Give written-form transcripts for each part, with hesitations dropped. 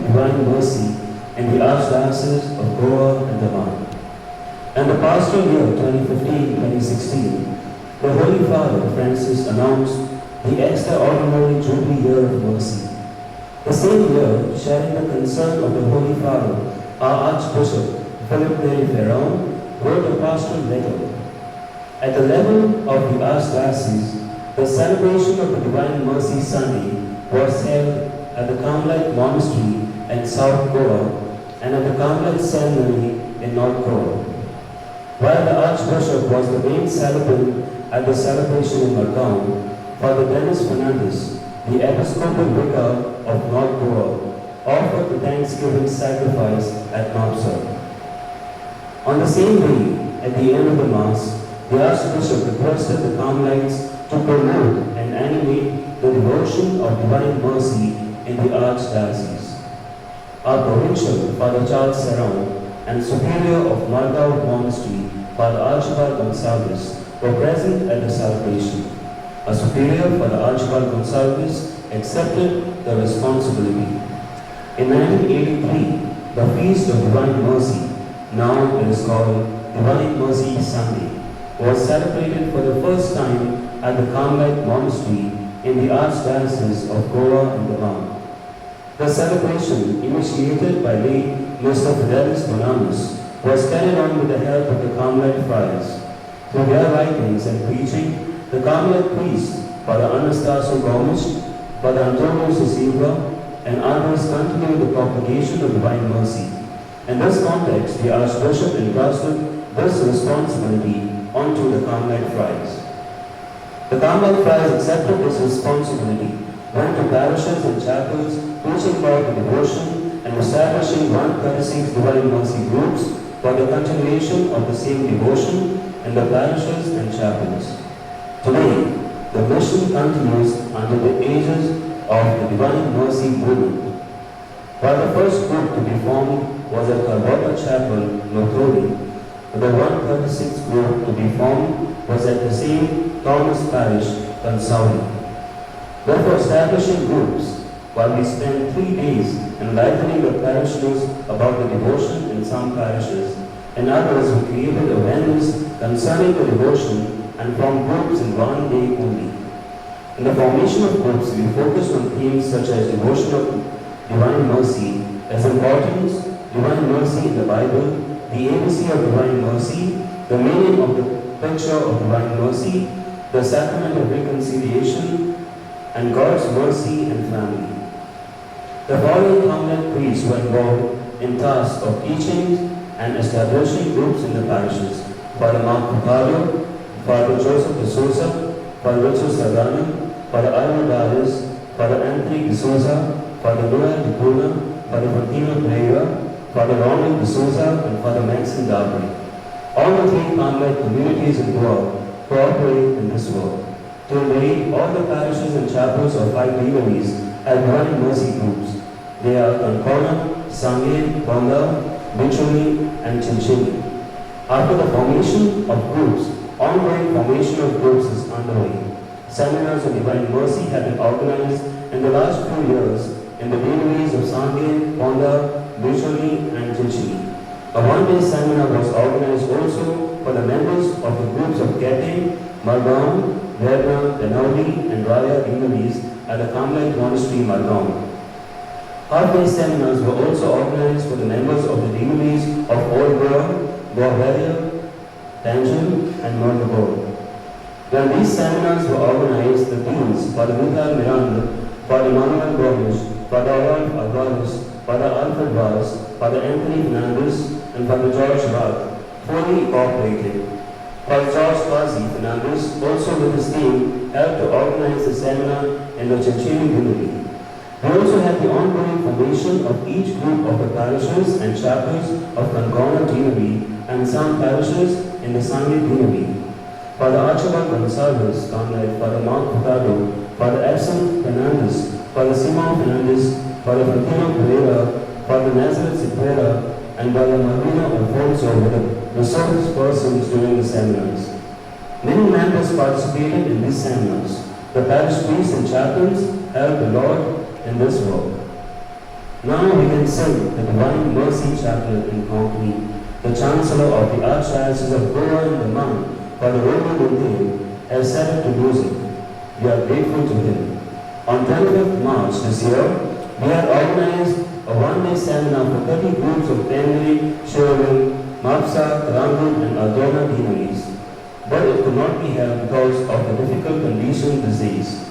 Divine Mercy in the Archdiocese of Goa and Daman. And the pastoral year 2015-2016, the Holy Father Francis announced the extraordinary Jubilee Year of Mercy. The same year, sharing the concern of the Holy Father, our Archbishop Philip Neri Ferron wrote a pastoral letter. At the level of the Archdiocese, the celebration of the Divine Mercy Sunday was held at the Carmelite Monastery in South Goa and at the Carmelite Seminary in North Goa. While the Archbishop was the main celebrant at the celebration in Margaon, Father Dennis Fernandez, the Episcopal Vicar of North Goa, offered the Thanksgiving sacrifice at North Sur. On the same day, at the end of the Mass, the Archbishop requested the Carmelites to promote and animate the devotion of Divine Mercy in the Archdiocese. Our provincial, Father Charles Serrano, and Superior of Margao Monastery, Father Archibald Gonsalves, were present at the celebration. A Superior, Father Archibald Gonsalves, accepted the responsibility. In 1983, the Feast of Divine Mercy, now it is called Divine Mercy Sunday, was celebrated for the first time at the Carmelite Monastery in the Archdiocese of Goa and Daman. The celebration, initiated by late Mr. Fidelis Bonamus, was carried on with the help of the Carmelite friars. Through their writings and preaching, the Carmelite priests, Father Anastasio Gomes, Father Antonio Silva, and others continued the propagation of Divine Mercy. In this context, the Archbishop entrusted this responsibility onto the Carmelite friars. The Carmelite friars accepted this responsibility, went to parishes and chapels, preaching about the devotion and establishing 136 Divine Mercy groups for the continuation of the same devotion in the parishes and chapels. Today, the mission continues under the aegis of the Divine Mercy movement. While the first group to be formed was at Calvota Chapel, Nothori, the 136th group to be formed was at the St. Thomas Parish, Kansauli. Therefore, establishing groups, while we spent 3 days enlightening the parishioners about the devotion in some parishes, and others who created awareness concerning the devotion and formed groups in 1 day only. In the formation of groups, we focused on themes such as devotion of Divine Mercy, its importance, Divine Mercy in the Bible, the ABC of Divine Mercy, the meaning of the picture of Divine Mercy, the sacrament of reconciliation, and God's mercy and family. The following Carmelite priests were involved in tasks of teaching and establishing groups in the parishes: Father Mark Pucaro, Father Joseph de Souza, Father Richard Sardana, Father Arno Dallas, Father Anthony de Souza, Father Noel de Cuna, Father Fantino Pereira, Father Ronald de Souza, and Father Maxine Darby. All the 3 Carmelite communities in Goa cooperate in this work. Till date, all the parishes and chapels of 5 deaneries have Divine Mercy groups. They are Concona, Sangye, Bonda, Bicholi, and Chinchini. After the formation of groups, ongoing formation of groups is underway. Seminars on Divine Mercy have been organized in the last few years in the deaneries of Sangye, Bonda, Bicholi, and Chinchini. A 1-day seminar was organized also for the members of the groups of Gete, Margaon, Verna, Denauli, and Raya deaneries at the Carmelite Monastery, Margaon. Half-day seminars were also organized for the members of the deaneries of Old Goa, Goa, Tanjung, and Mordogo. When these seminars were organized, the deans, Father Michael Miranda, Father Manuel Gomes, Father Adolf Alvarez, Father Alfred Vaz, Father Anthony Fernandez, and Father George Rath fully cooperated. Father George Quasi Fernandez, also with his team, helped to organize the seminar in the Chinchini Deanery. We also had the ongoing formation of each group of the parishes and chapels of Concona Deanery and some parishes in the Sangye Deanery. Father Archibald Gonsalves, Carmelite, Father Mark Hurtado, Father Edson Fernandez, Father Simon Fernandez, Father Fantino Pereira, Father Nazareth Sequeira, and Father Marina Alfonso were the resource persons during the seminars. Many members participated in these seminars. The parish priests and chaplains helped the Lord in this work. Now we can sing the Divine Mercy Chaplet in company. The Chancellor of the Archdiocese of Goa and Daman, Father Roman Mundale, has set it to music. We are grateful to him. On 25th March this year, we had organized a one-day seminar for 30 groups of Tenri, Sherwin, Mapsa, Karangun and Aldona deaneries. But it could not be held because of the difficult condition disease.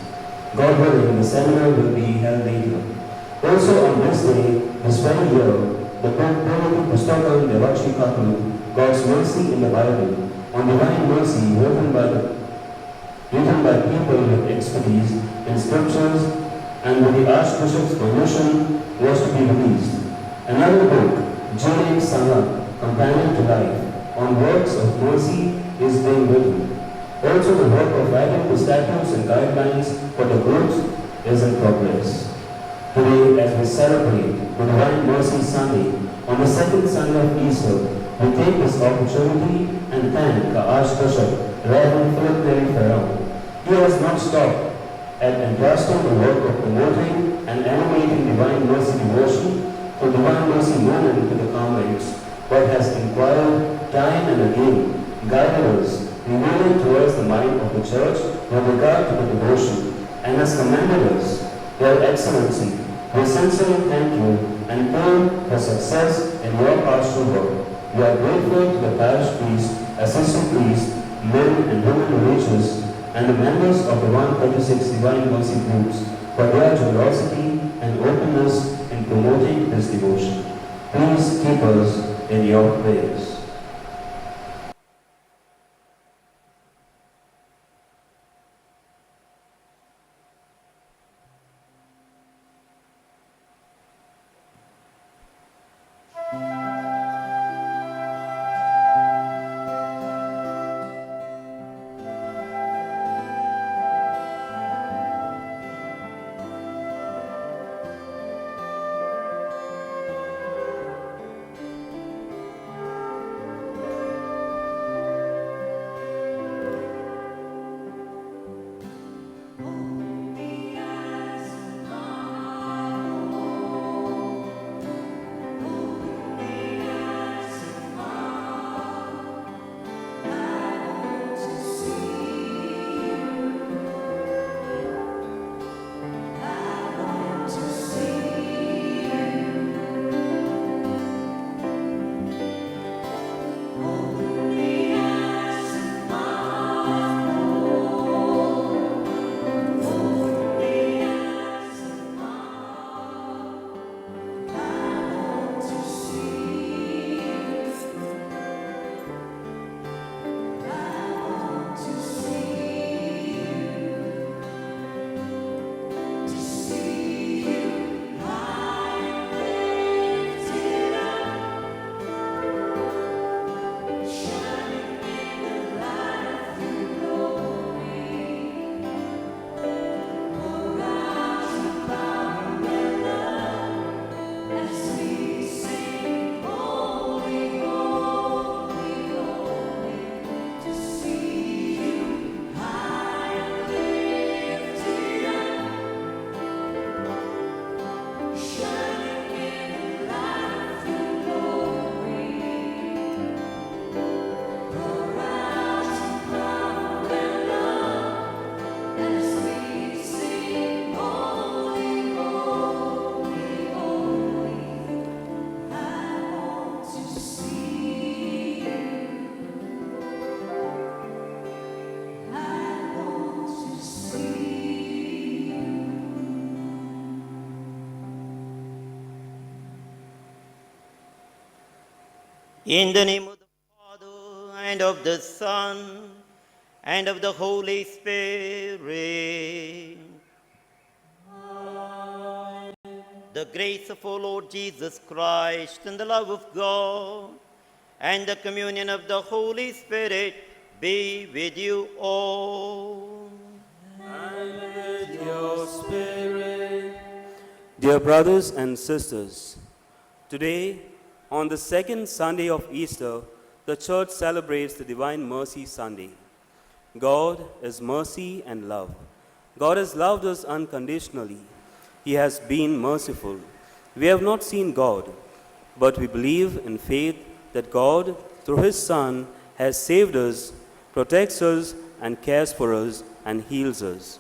God willing, the seminar will be held later. Also on this day, this very year, the book Purvati Pustakam Devakshikaku, God's Mercy in the Bible, on Divine Mercy written by people with expertise in scriptures and with the Archbishop's permission, was to be released. Another book, Julian Sangha, Companion to Life, on works of mercy is being written. Also the work of writing the statutes and guidelines for the groups is in progress. Today, as we celebrate the Divine Mercy Sunday, on the second Sunday of Easter, we take this opportunity and thank our Archbishop, Reverend Philip Neri Farrell. He has not stopped at entrusting the work of promoting and animating Divine Mercy devotion to Divine Mercy movement to the convents, but has inquired time and again, guided us, revealing towards the mind of the Church with regard to the devotion, and has commended us. Your Excellency, we sincerely thank you and pray for success in your pastoral work. We are grateful to the parish priests, assistant priests, men and women religious, and the members of the 136 Divine Mercy groups for their generosity and openness in promoting this devotion. Please keep us in your prayers. In the name of the Father, and of the Son, and of the Holy Spirit. Amen. The grace of our Lord Jesus Christ, and the love of God, and the communion of the Holy Spirit be with you all. And with your spirit. Dear brothers and sisters, today, on the second Sunday of Easter, the Church celebrates the Divine Mercy Sunday. God is mercy and love. God has loved us unconditionally. He has been merciful. We have not seen God, but we believe in faith that God, through His Son, has saved us, protects us, and cares for us and heals us.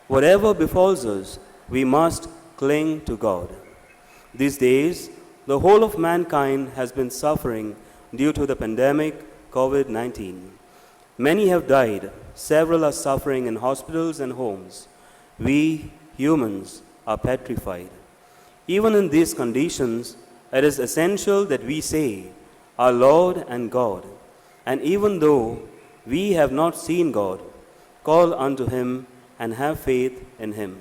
Whatever befalls us, we must cling to God. These days, the whole of mankind has been suffering due to the pandemic COVID-19. Many have died, several are suffering in hospitals and homes. We, humans, are petrified. Even in these conditions, it is essential that we say, "Our Lord and God," and even though we have not seen God, call unto Him and have faith in Him.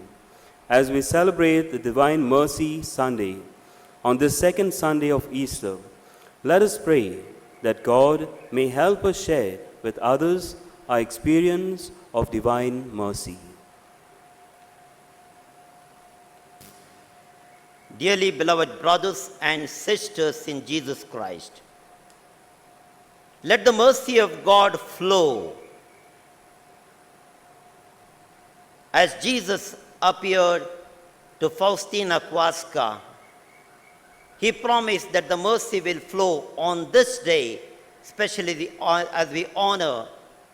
As we celebrate the Divine Mercy Sunday, on this second Sunday of Easter, let us pray that God may help us share with others our experience of divine mercy. Dearly beloved brothers and sisters in Jesus Christ, let the mercy of God flow. As Jesus appeared to Faustina Kowalska, He promised that the mercy will flow on this day, especially as we honor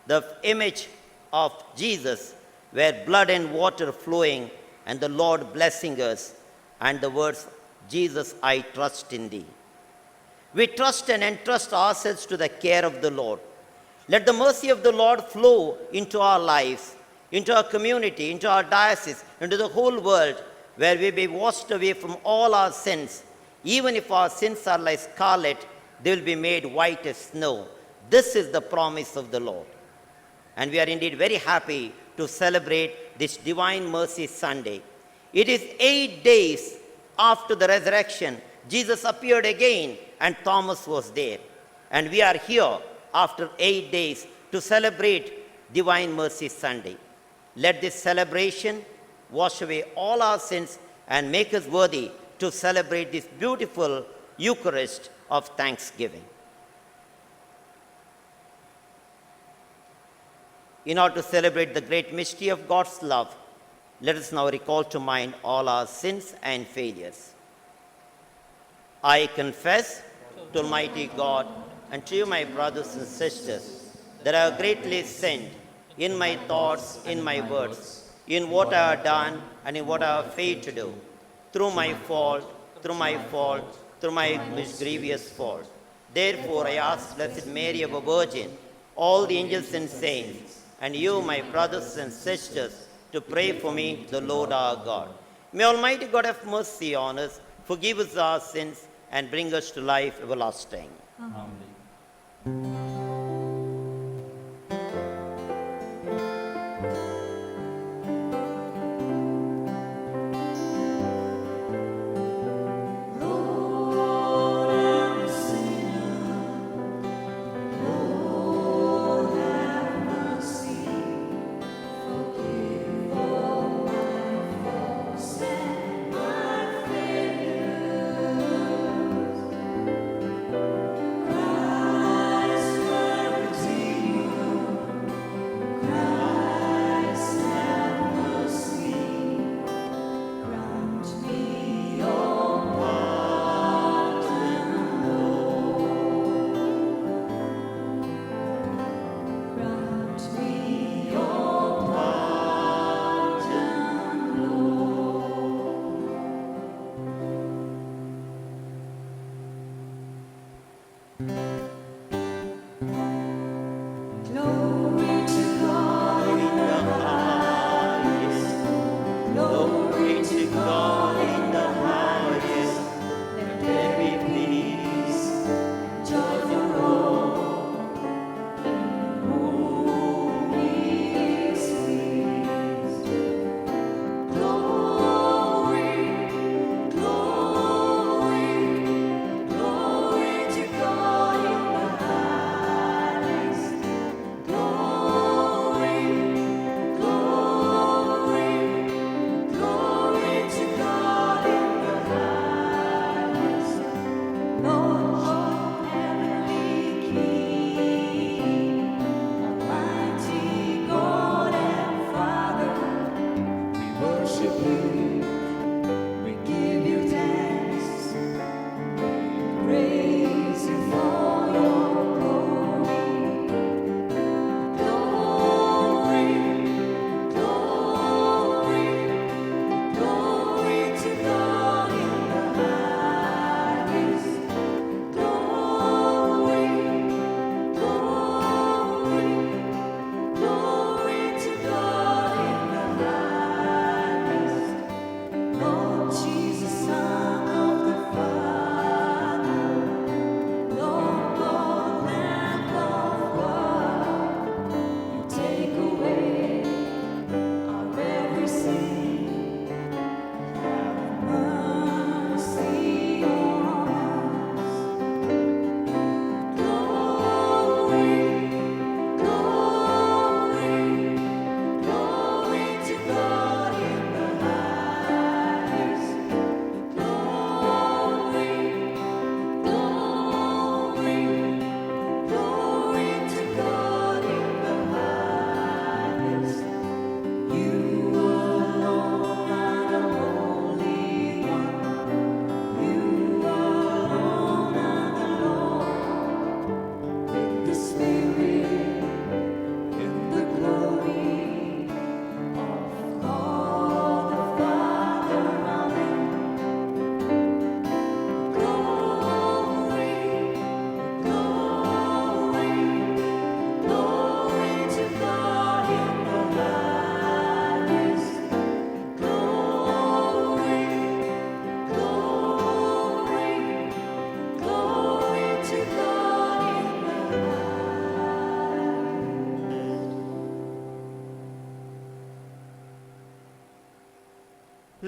the image of Jesus, where blood and water flowing and the Lord blessing us, and the words, "Jesus, I trust in thee." We trust and entrust ourselves to the care of the Lord. Let the mercy of the Lord flow into our lives, into our community, into our diocese, into the whole world, where we be washed away from all our sins. Even if our sins are like scarlet, they will be made white as snow. This is the promise of the Lord. And we are indeed very happy to celebrate this Divine Mercy Sunday. It is 8 days after the resurrection. Jesus appeared again and Thomas was there. And we are here after 8 days to celebrate Divine Mercy Sunday. Let this celebration wash away all our sins and make us worthy to celebrate this beautiful Eucharist of thanksgiving. In order to celebrate the great mystery of God's love, let us now recall to mind all our sins and failures. I confess to Almighty God and to you, my brothers and sisters, that I have greatly sinned in my thoughts, in my words, in what I have done and in what I have failed to do, through my fault, through my most grievous fault. Therefore, I ask Blessed Mary, our Virgin, all the angels and saints, and you, my brothers and sisters, to pray for me, the Lord our God. May Almighty God have mercy on us, forgive us our sins, and bring us to life everlasting. Amen. Christ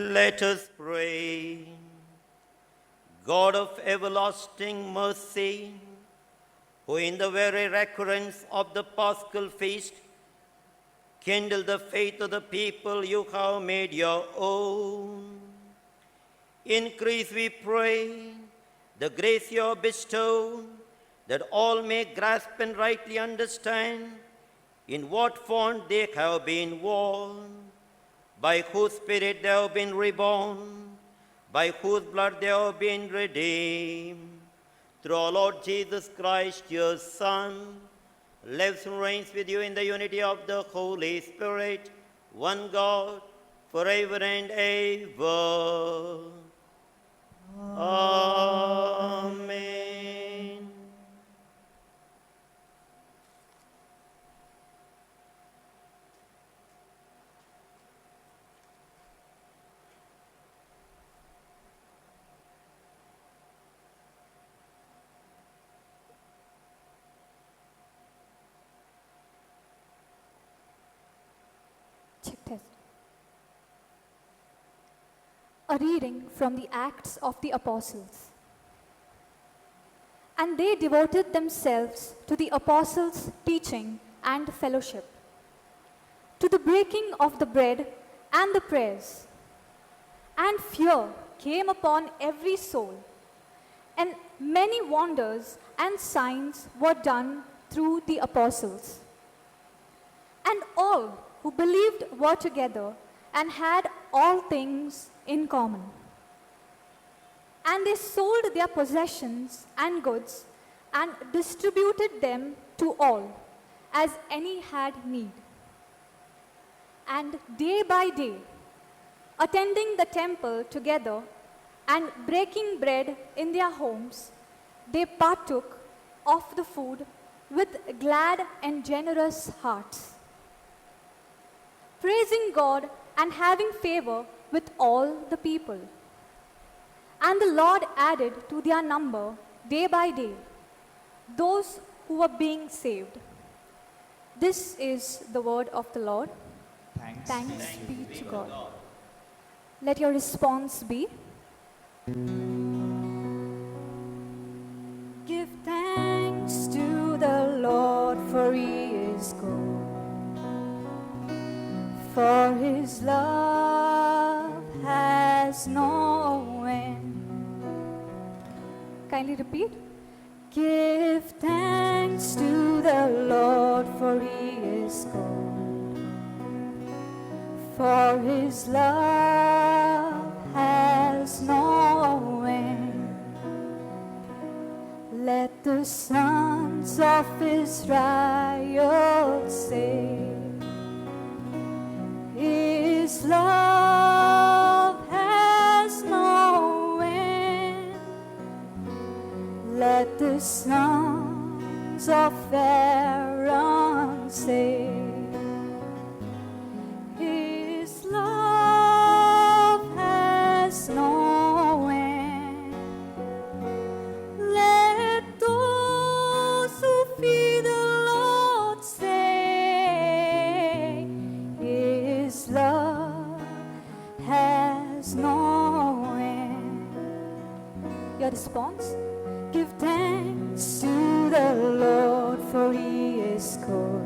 Let us pray. God of everlasting mercy, who in the very recurrence of the Paschal feast kindle the faith of the people you have made your own, increase, we pray, the grace you have bestowed, that all may grasp and rightly understand in what font they have been worn, by whose Spirit they have been reborn, by whose blood they have been redeemed. Through our Lord Jesus Christ, your Son, lives and reigns with you in the unity of the Holy Spirit, one God, forever and ever. Amen. Check test. A reading from the Acts of the Apostles. And they devoted themselves to the apostles' teaching and fellowship, to the breaking of the bread and the prayers. And fear came upon every soul, and many wonders and signs were done through the apostles. And all who believed were together and had all things in common. And they sold their possessions and goods and distributed them to all, as any had need. And day by day, attending the temple together and breaking bread in their homes, they partook of the food with glad and generous hearts, praising God and having favor with all the people. And the Lord added to their number day by day those who were being saved. This is the word of the Lord. Thanks be to God. Let your response be: give thanks to the Lord, for he is good. For his love has no end. Kindly repeat. Give thanks to the Lord, for he is good. For his love has no end. Let the sons of Israel say, his love has no end. Let the sons of Aaron say, his love has no end. Let those who fear the Lord say, his love has no end. Your response? Give thanks to the Lord, for he is good.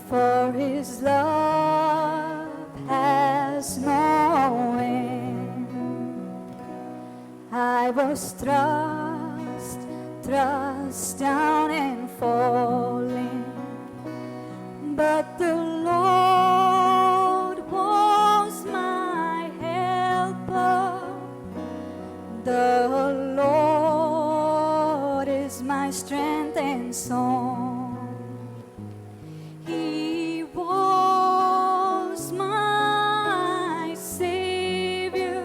For his love has no end. I was thrust down and falling, but the Lord was my helper. The Lord is my strength and song. He was my Savior.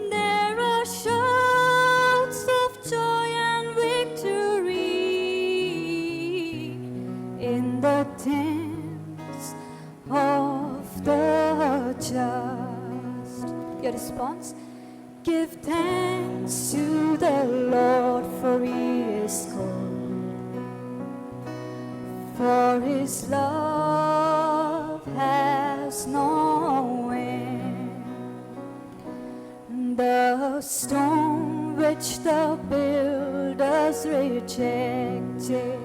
There are shouts of joy and victory in the tents of the just. Your response? Give thanks to the Lord, for he is good. For his love has no The stone which the builders rejected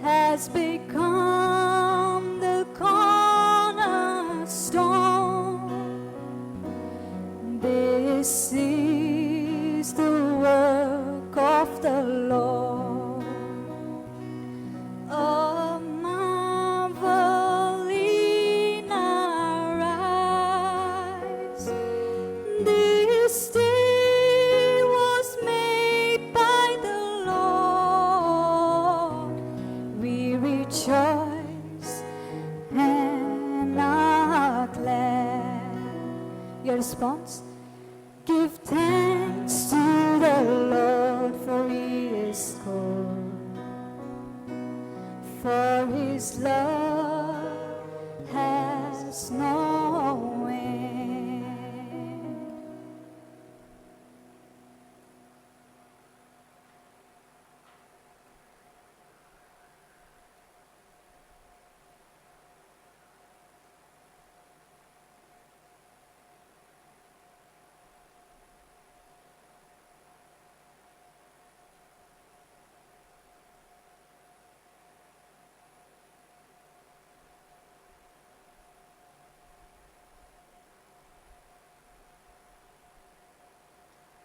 has become the cornerstone. This is the work of the Lord, a marvel in our eyes. This day was made by the Lord. We rejoice and are glad. Your response? Give thanks to the Lord, for He is good, for His love has no end.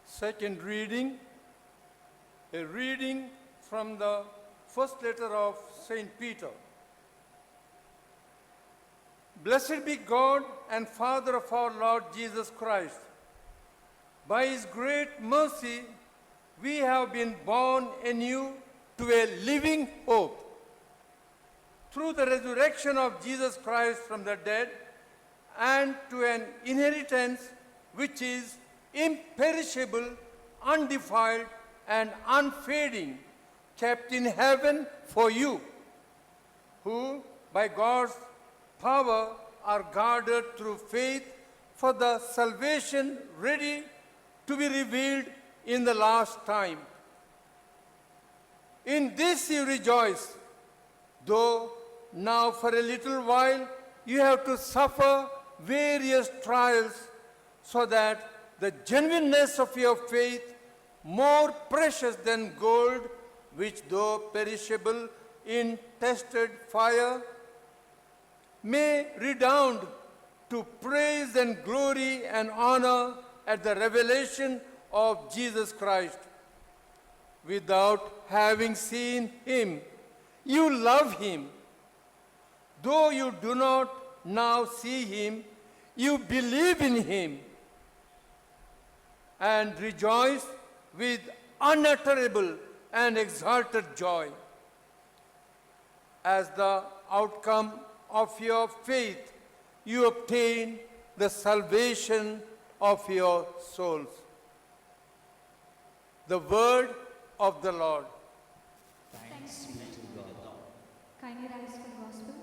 Second reading, a reading from the first letter of St. Peter. Blessed be God and Father of our Lord Jesus Christ. By His great mercy, we have been born anew to a living hope. Through the resurrection of Jesus Christ from the dead, and to an inheritance which is imperishable, undefiled, and unfading, kept in heaven for you, who by God's power are guarded through faith for the salvation ready to be revealed in the last time. In this you rejoice, though now for a little while you have to suffer various trials, so that the genuineness of your faith, more precious than gold, which though perishable in tested fire, may redound to praise and glory and honor at the revelation of Jesus Christ. Without having seen Him, you love Him. Though you do not now see Him, you believe in Him and rejoice with unutterable and exalted joy. As the outcome of your faith, you obtain the salvation of your souls. The word of the Lord. Kindly rise for the gospel.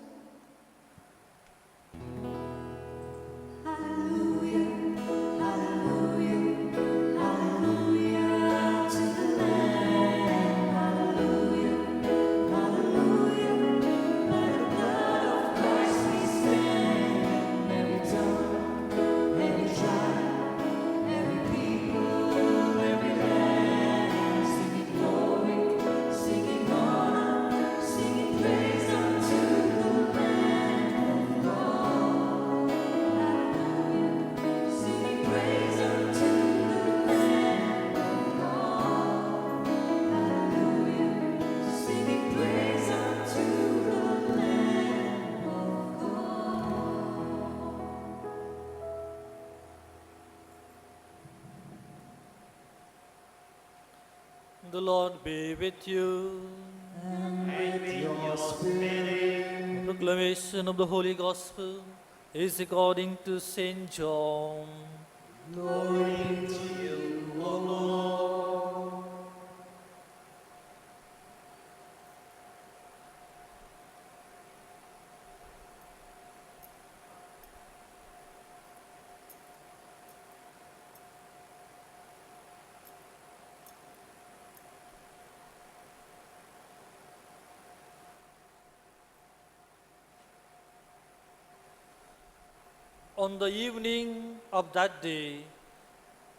The Lord be with you. And with your spirit. Proclamation of the Holy Gospel is according to St. John. Glory to you, O Lord. On the evening of that day,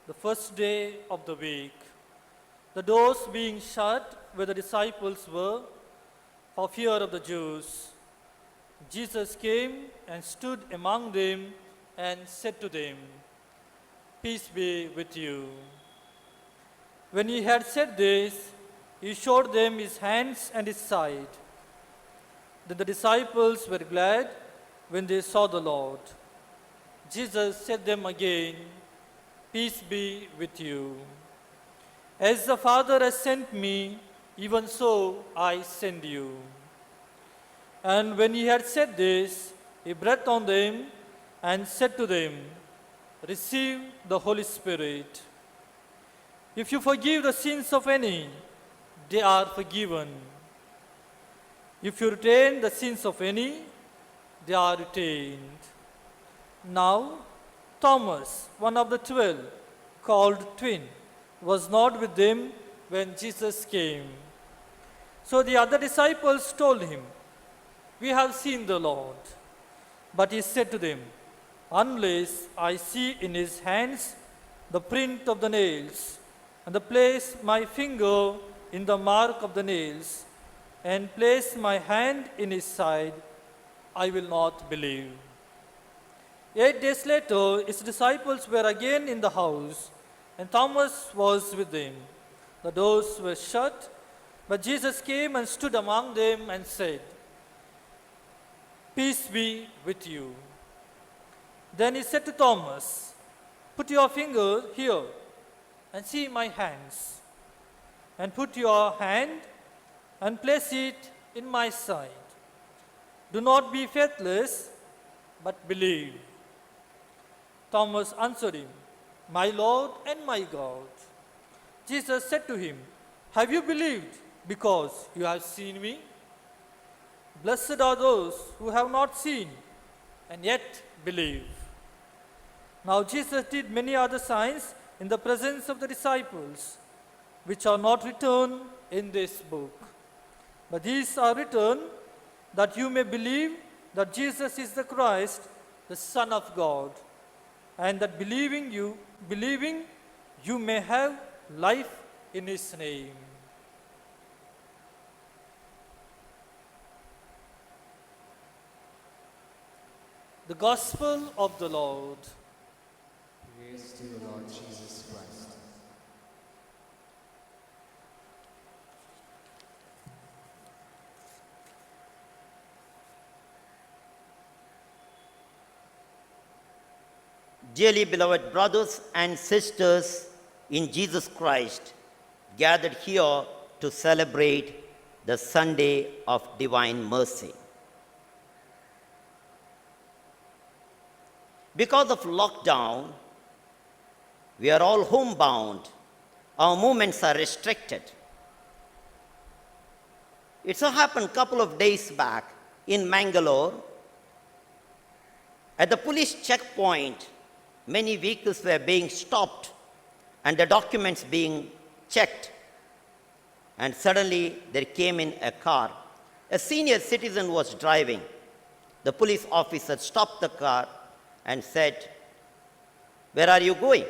the first day of the week. The doors being shut where the disciples were for fear of the Jews, Jesus came and stood among them and said to them, "Peace be with you." When he had said this, he showed them his hands and his side. Then the disciples were glad when they saw the Lord. Jesus said to them again, "Peace be with you. As the Father has sent me, even so I send you." And when he had said this, he breathed on them and said to them, "Receive the Holy Spirit. If you forgive the sins of any, they are forgiven. If you retain the sins of any, they are retained." Now, Thomas, one of the 12, called Twin, was not with them when Jesus came. So the other disciples told him, "We have seen the Lord." But he said to them, "Unless I see in his hands the print of the nails, and place my finger in the mark of the nails, and place my hand in his side, I will not believe." 8 days later, his disciples were again in the house, and Thomas was with them. The doors were shut, but Jesus came and stood among them and said, "Peace be with you." Then he said to Thomas, "Put your finger here and see my hands, and put your hand and place it in my side. Do not be faithless, but believe." Thomas answered him, "My Lord and my God." Jesus said to him, "Have you believed because you have seen me? Blessed are those who have not seen and yet believe." Now Jesus did many other signs in the presence of the disciples, which are not written in this book. But these are written that you may believe that Jesus is the Christ, the Son of God, and that believing you may have life in his name. The Gospel of the Lord. Praise to you, Lord Jesus Christ. Dearly beloved brothers and sisters in Jesus Christ, gathered here to celebrate the Sunday of Divine Mercy. Because of lockdown, we are all homebound. Our movements are restricted. It so happened a couple of days back in Mangalore, at the police checkpoint, many vehicles were being stopped and the documents being checked. And suddenly there came in a car. A senior citizen was driving. The police officer stopped the car and said, "Where are you going?"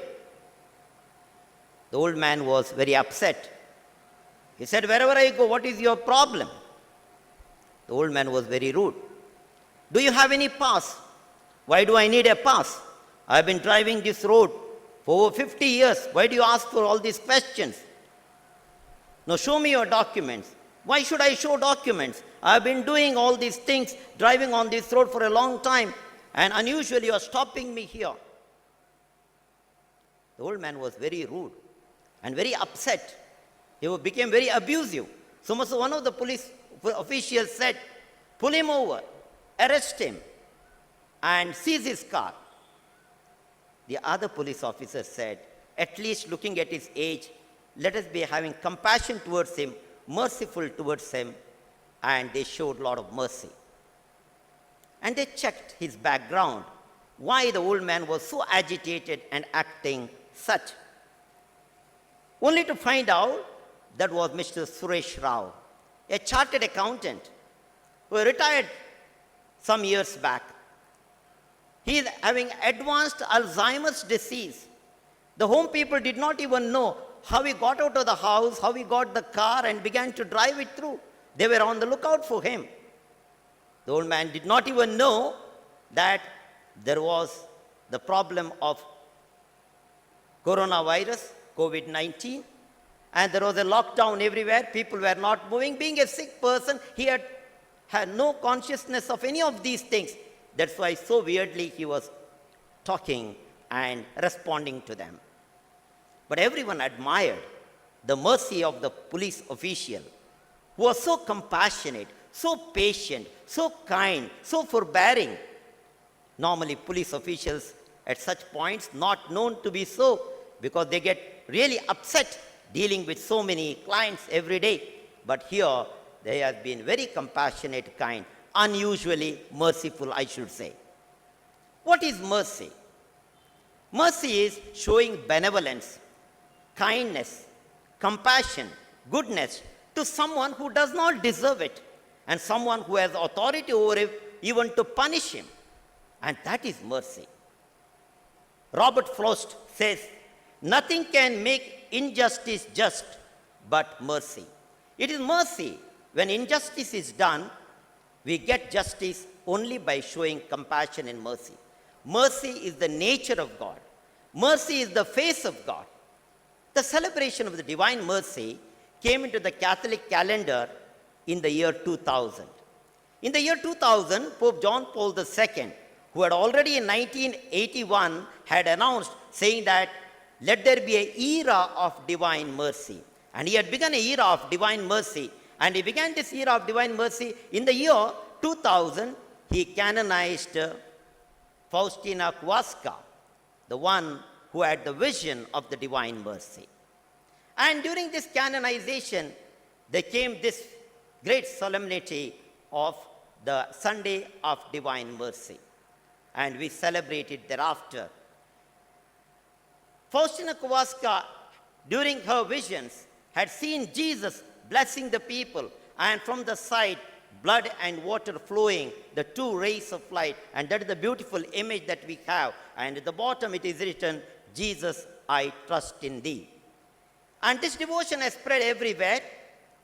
The old man was very upset. He said, "Wherever I go, what is your problem?" The old man was very rude. "Do you have any pass?" "Why do I need a pass? I've been driving this road for over 50 years. Why do you ask for all these questions?" "No, show me your documents." "Why should I show documents? I've been doing all these things, driving on this road for a long time, and unusually you are stopping me here." The old man was very rude and very upset. He became very abusive. So much so one of the police officials said, "Pull him over, arrest him, and seize his car." The other police officer said, "At least looking at his age, let us be having compassion towards him, merciful towards him." And they showed a lot of mercy. And they checked his background, why the old man was so agitated and acting such. Only to find out that was Mr. Suresh Rao, a chartered accountant who retired some years back. He is having advanced Alzheimer's disease, The home people did not even know how he got out of the house, how he got the car and began to drive it through. They were on the lookout for him. The old man did not even know that there was the problem of coronavirus, COVID-19, and there was a lockdown everywhere. People were not moving. Being a sick person, he had no consciousness of any of these things. That's why so weirdly he was talking and responding to them. But everyone admired the mercy of the police official, who was so compassionate, so patient, so kind, so forbearing. Normally, police officials at such points not known to be so, because they get really upset dealing with so many clients every day. But here, they have been very compassionate, kind, unusually merciful, I should say. What is mercy? Mercy is showing benevolence, kindness, compassion, goodness to someone who does not deserve it, and someone who has authority over him even to punish him. And that is mercy. Robert Frost says, nothing can make injustice just but mercy. It is mercy. When injustice is done, we get justice only by showing compassion and mercy. Mercy is the nature of God. Mercy is the face of God. The celebration of the divine mercy came into the Catholic calendar in the year 2000. In the year 2000, Pope John Paul II, who had already in 1981 had announced saying that let there be an era of divine mercy. And he had begun an era of divine mercy. And he began this era of divine mercy in the year 2000. He canonized Faustina Kowalska, the one who had the vision of the divine mercy. And during this canonization, there came this great solemnity of the Sunday of Divine Mercy. And we celebrated thereafter. Faustina Kowalska, during her visions, had seen Jesus blessing the people, and from the side, blood and water flowing, the two rays of light. And that is the beautiful image that we have. And at the bottom it is written, Jesus, I trust in thee. And this devotion has spread everywhere.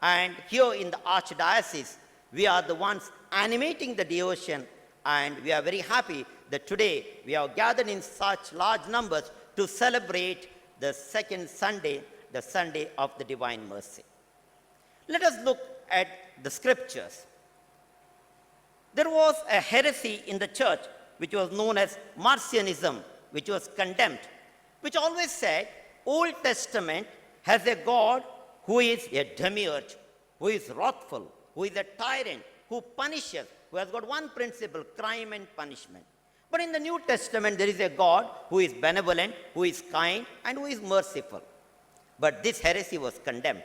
And here in the Archdiocese, we are the ones animating the devotion. And we are very happy that today we are gathered in such large numbers to celebrate the second Sunday, the Sunday of the Divine Mercy. Let us look at the scriptures. There was a heresy in the church which was known as Marcionism, which was condemned, which always said Old Testament has a God who is a demiurge, who is wrathful, who is a tyrant, who punishes, who has got one principle, crime and punishment. But in the New Testament, there is a God who is benevolent, who is kind, and who is merciful. But this heresy was condemned.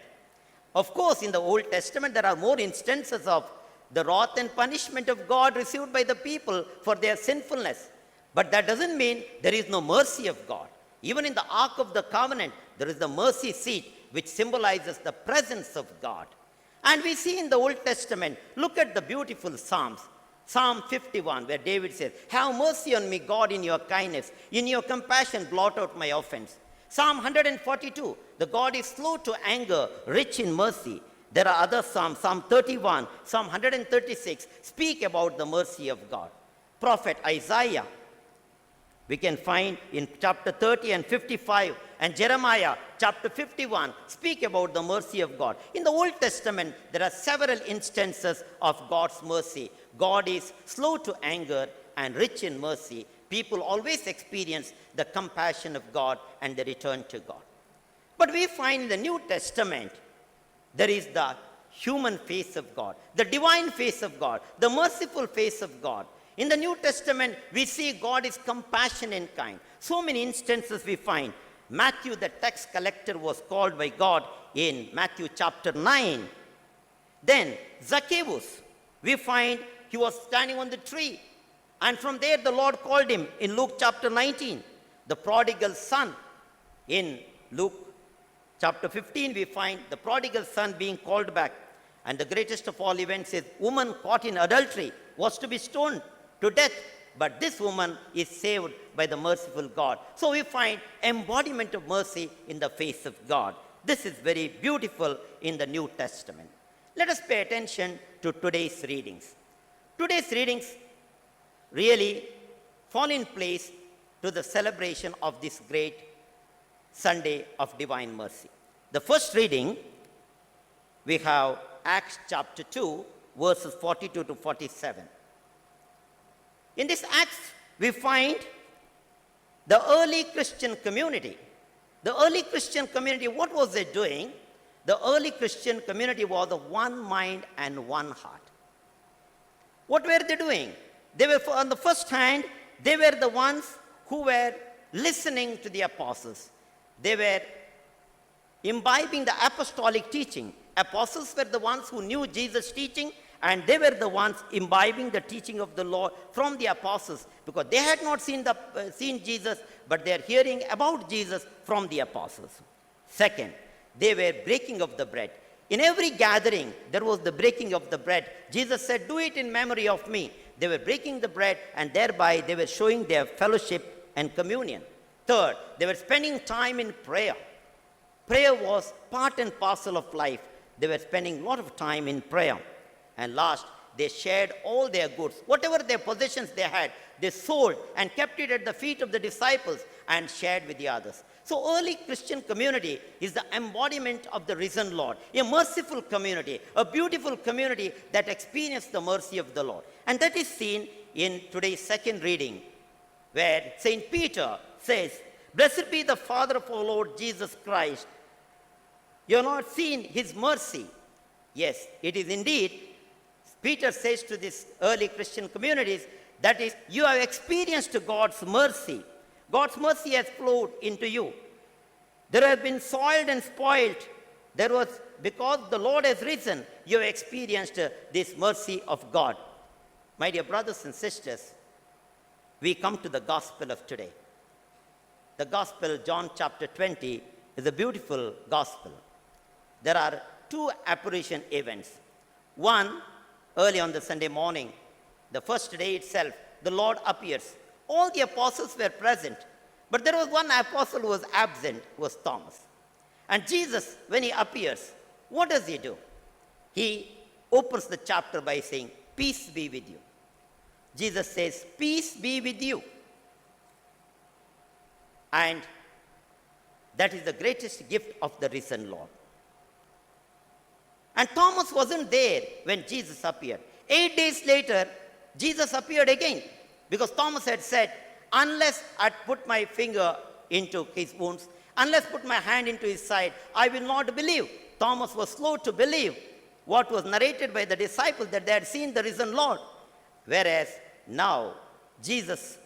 Of course, in the Old Testament, there are more instances of the wrath and punishment of God received by the people for their sinfulness. But that doesn't mean there is no mercy of God. Even in the Ark of the Covenant, there is the mercy seat, which symbolizes the presence of God. And we see in the Old Testament, look at the beautiful Psalms. Psalm 51, where David says, have mercy on me, God, in your kindness. In your compassion, blot out my offense. Psalm 142, the God is slow to anger, rich in mercy. There are other Psalms, Psalm 31, Psalm 136, speak about the mercy of God. Prophet Isaiah, we can find in chapter 30 and 55, and Jeremiah chapter 51 speak about the mercy of God. In the Old Testament, there are several instances of God's mercy. God is slow to anger and rich in mercy. People always experience the compassion of God and the return to God. But we find in the New Testament, there is the human face of God, the divine face of God, the merciful face of God. In the New Testament, we see God is compassionate and kind. So many instances we find. Matthew, the tax collector, was called by God in Matthew chapter 9. Then Zacchaeus, we find he was standing on the tree. And from there the Lord called him in Luke chapter 19. The prodigal son, in Luke chapter 15, we find the prodigal son being called back. And the greatest of all events is woman caught in adultery was to be stoned to death. but this woman is saved by the merciful God. So we find embodiment of mercy in the face of God. This is very beautiful in the New Testament. Let us pay attention to today's readings. Today's readings really fall in place to the celebration of this great Sunday of Divine Mercy. The first reading, we have Acts chapter 2, verses 42 to 47. In this Acts, we find the early Christian community. The early Christian community, what was they doing? The early Christian community was of one mind and one heart. What were they doing? They were, on the first hand, they were the ones who were listening to the apostles. They were imbibing the apostolic teaching. Apostles were the ones who knew Jesus' teaching, and they were the ones imbibing the teaching of the Lord from the apostles, because they had not seen Jesus, but they are hearing about Jesus from the apostles. Second, they were breaking of the bread. In every gathering, there was the breaking of the bread. Jesus said, "Do it in memory of me." They were breaking the bread, and thereby they were showing their fellowship and communion. Third, they were spending time in prayer. Prayer was part and parcel of life. They were spending a lot of time in prayer. And last, they shared all their goods. Whatever their possessions they had, they sold and kept it at the feet of the disciples and shared with the others. So early Christian community is the embodiment of the risen Lord, a merciful community, a beautiful community that experienced the mercy of the Lord. And that is seen in today's second reading, where St. Peter says, "Blessed be the Father of our Lord Jesus Christ. You have not seen his mercy." Yes, it is indeed. Peter says to these early Christian communities, that is, you have experienced God's mercy. God's mercy has flowed into you. There have been soiled and spoiled. There was, because the Lord has risen, you have experienced this mercy of God. My dear brothers and sisters, we come to the gospel of today. The gospel, John chapter 20, is a beautiful gospel. There are two apparition events. One, early on the Sunday morning, the first day itself, the Lord appears. All the apostles were present, but there was one apostle who was absent, was Thomas. And Jesus, when he appears, what does he do? He opens the chapter by saying, "Peace be with you." Jesus says, "Peace be with you." And that is the greatest gift of the risen Lord. And Thomas wasn't there when Jesus appeared. 8 days later, Jesus appeared again, because Thomas had said, "Unless I put my finger into his wounds, unless put my hand into his side, I will not believe." Thomas was slow to believe what was narrated by the disciples, that they had seen the risen Lord. Whereas now, Jesus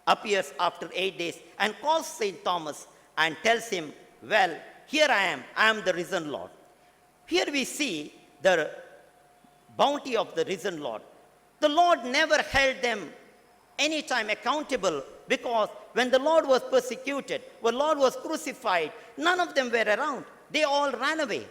appears after 8 days and calls St. Thomas and tells him, "Well, here I am the risen Lord." Here we see the bounty of the risen Lord. The Lord never held them any time accountable, because when the Lord was persecuted, when the Lord was crucified, none of them were around. They all ran away.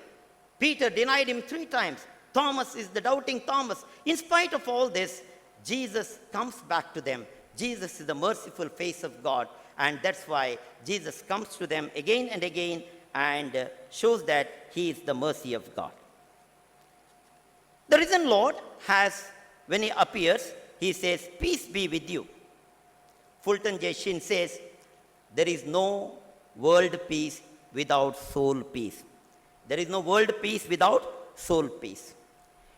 Peter denied him 3 times. Thomas is the doubting Thomas. In spite of all this, Jesus comes back to them. Jesus is the merciful face of God, and that's why Jesus comes to them again and again and shows that he is the mercy of God. The risen Lord has, when he appears, he says, "Peace be with you." Fulton J. Sheen says, "There is no world peace without soul peace." There is no world peace without soul peace.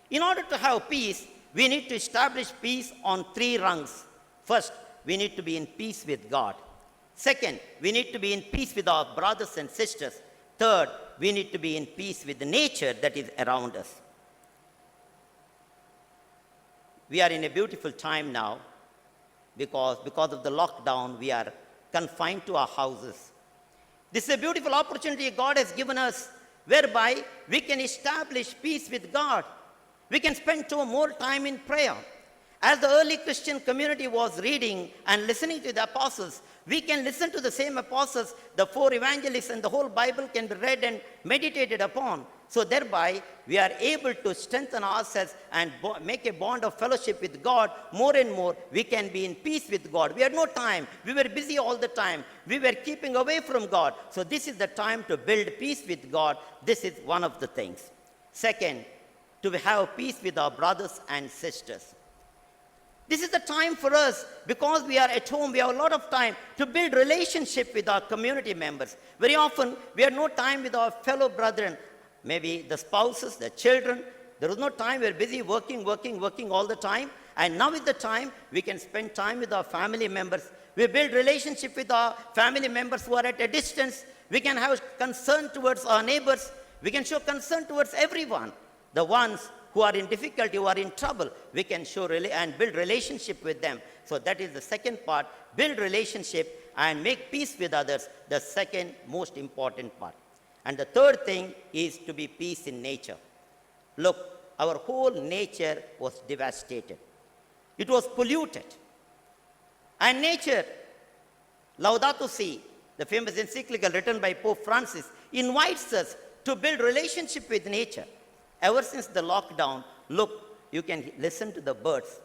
In order to have peace, we need to establish peace on 3 rungs. First, we need to be in peace with God. Second, we need to be in peace with our brothers and sisters. Third, we need to be in peace with the nature that is around us. We are in a beautiful time now, because of the lockdown, we are confined to our houses. This is a beautiful opportunity God has given us, whereby we can establish peace with God. We can spend more time in prayer. As the early Christian community was reading and listening to the apostles, we can listen to the same apostles. The 4 evangelists and the whole Bible can be read and meditated upon. So thereby, we are able to strengthen ourselves and make a bond of fellowship with God more and more. We can be in peace with God. We had no time. We were busy all the time. We were keeping away from God. So this is the time to build peace with God. This is one of the things. Second, to have peace with our brothers and sisters. This is the time for us, because we are at home, we have a lot of time to build relationship with our community members. Very often, we have no time with our fellow brethren. Maybe the spouses, the children. There was no time. We're busy working all the time. And now is the time we can spend time with our family members. We build relationship with our family members who are at a distance. We can have concern towards our neighbors. We can show concern towards everyone. The ones who are in difficulty, who are in trouble, we can show and build relationship with them. So that is the second part. Build relationship and make peace with others. The second most important part. And the third thing is to be peace in nature. Look, our whole nature was devastated. It was polluted. And nature, Laudato Si, the famous encyclical written by Pope Francis, invites us to build relationship with nature. Ever since the lockdown, look, you can listen to the birds.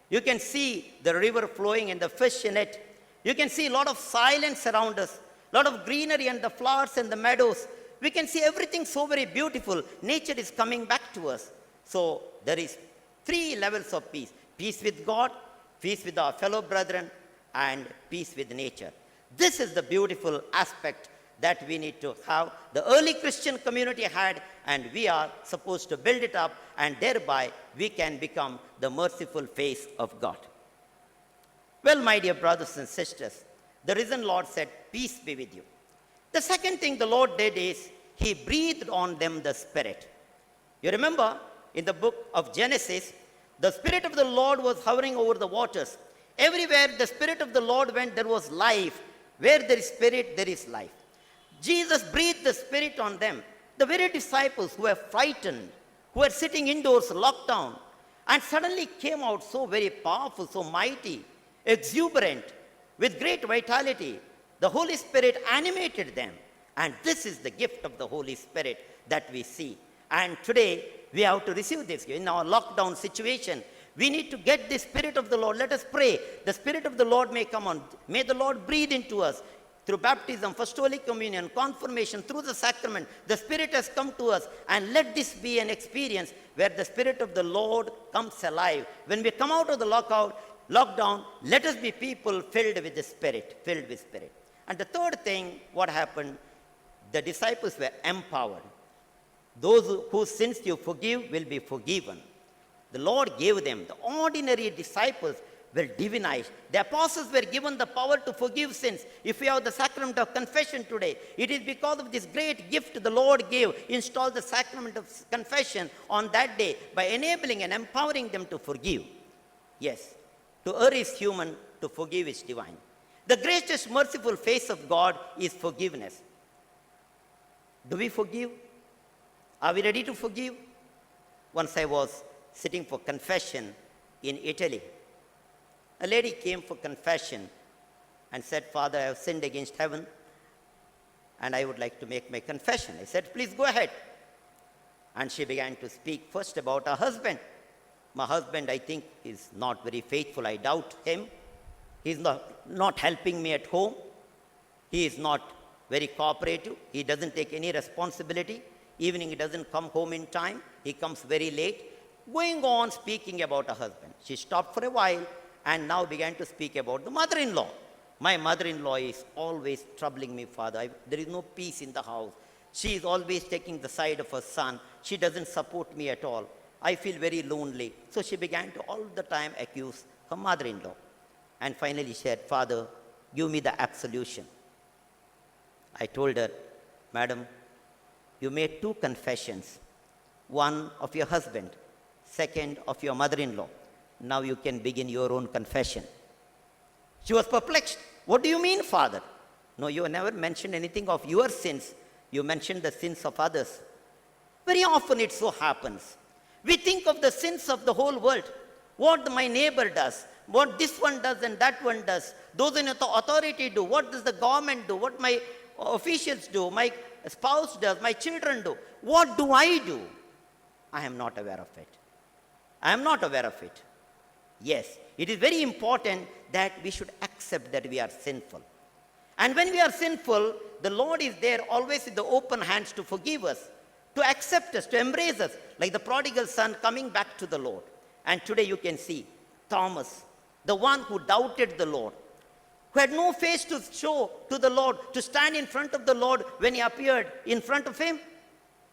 You can see the river flowing and the fish in it. You can see a lot of silence around us, a lot of greenery and the flowers and the meadows. We can see everything so very beautiful. Nature is coming back to us. So there is 3 levels of peace. Peace with God, peace with our fellow brethren, and peace with nature. This is the beautiful aspect that we need to have. The early Christian community had, and we are supposed to build it up, and thereby we can become the merciful face of God. Well, my dear brothers and sisters, the risen Lord said, peace be with you. The second thing the Lord did is, he breathed on them the Spirit. You remember, in the book of Genesis, the Spirit of the Lord was hovering over the waters. Everywhere the Spirit of the Lord went, there was life. Where there is Spirit, there is life. Jesus breathed the Spirit on them. The very disciples who were frightened, who were sitting indoors, locked down, and suddenly came out so very powerful, so mighty, exuberant, with great vitality. The Holy Spirit animated them. And this is the gift of the Holy Spirit that we see. And today, we have to receive this. In our lockdown situation, we need to get the Spirit of the Lord. Let us pray. The Spirit of the Lord may come on. May the Lord breathe into us. Through baptism, First Holy Communion, confirmation, through the sacrament, the Spirit has come to us. And let this be an experience where the Spirit of the Lord comes alive. When we come out of the lockdown, let us be people filled with the Spirit, filled with Spirit. And the third thing, what happened? The disciples were empowered. Those whose sins you forgive will be forgiven. The Lord gave them, the ordinary disciples were divinized. The apostles were given the power to forgive sins. If we have the sacrament of confession today, it is because of this great gift the Lord gave, installed the sacrament of confession on that day by enabling and empowering them to forgive. Yes, to err is human, to forgive is divine. The greatest merciful face of God is forgiveness. Do we forgive? Are we ready to forgive? Once I was sitting for confession in Italy. A lady came for confession and said, Father, I have sinned against heaven and I would like to make my confession. I said, please go ahead. And she began to speak first about her husband. My husband, I think, is not very faithful. I doubt him. He's not helping me at home. He is not very cooperative. He doesn't take any responsibility. Evening, he doesn't come home in time. He comes very late. Going on speaking about her husband. She stopped for a while and now began to speak about the mother-in-law. My mother-in-law is always troubling me, Father. There is no peace in the house. She is always taking the side of her son. She doesn't support me at all. I feel very lonely. So she began to all the time accuse her mother-in-law. And finally she said, Father, give me the absolution. I told her, Madam, you made 2 confessions. One of your husband, second of your mother-in-law. Now you can begin your own confession. She was perplexed. What do you mean, Father? No, you never mentioned anything of your sins. You mentioned the sins of others. Very often it so happens. We think of the sins of the whole world. What my neighbor does, what this one does and that one does. Those in authority do. What does the government do? What my officials do, my spouse does, my children do. What do I do? I am not aware of it. I am not aware of it. Yes, it is very important that we should accept that we are sinful. And when we are sinful, the Lord is there always with the open hands to forgive us, to accept us, to embrace us, like the prodigal son coming back to the Lord. And today you can see Thomas, the one who doubted the Lord, who had no face to show to the Lord, to stand in front of the Lord when he appeared in front of him.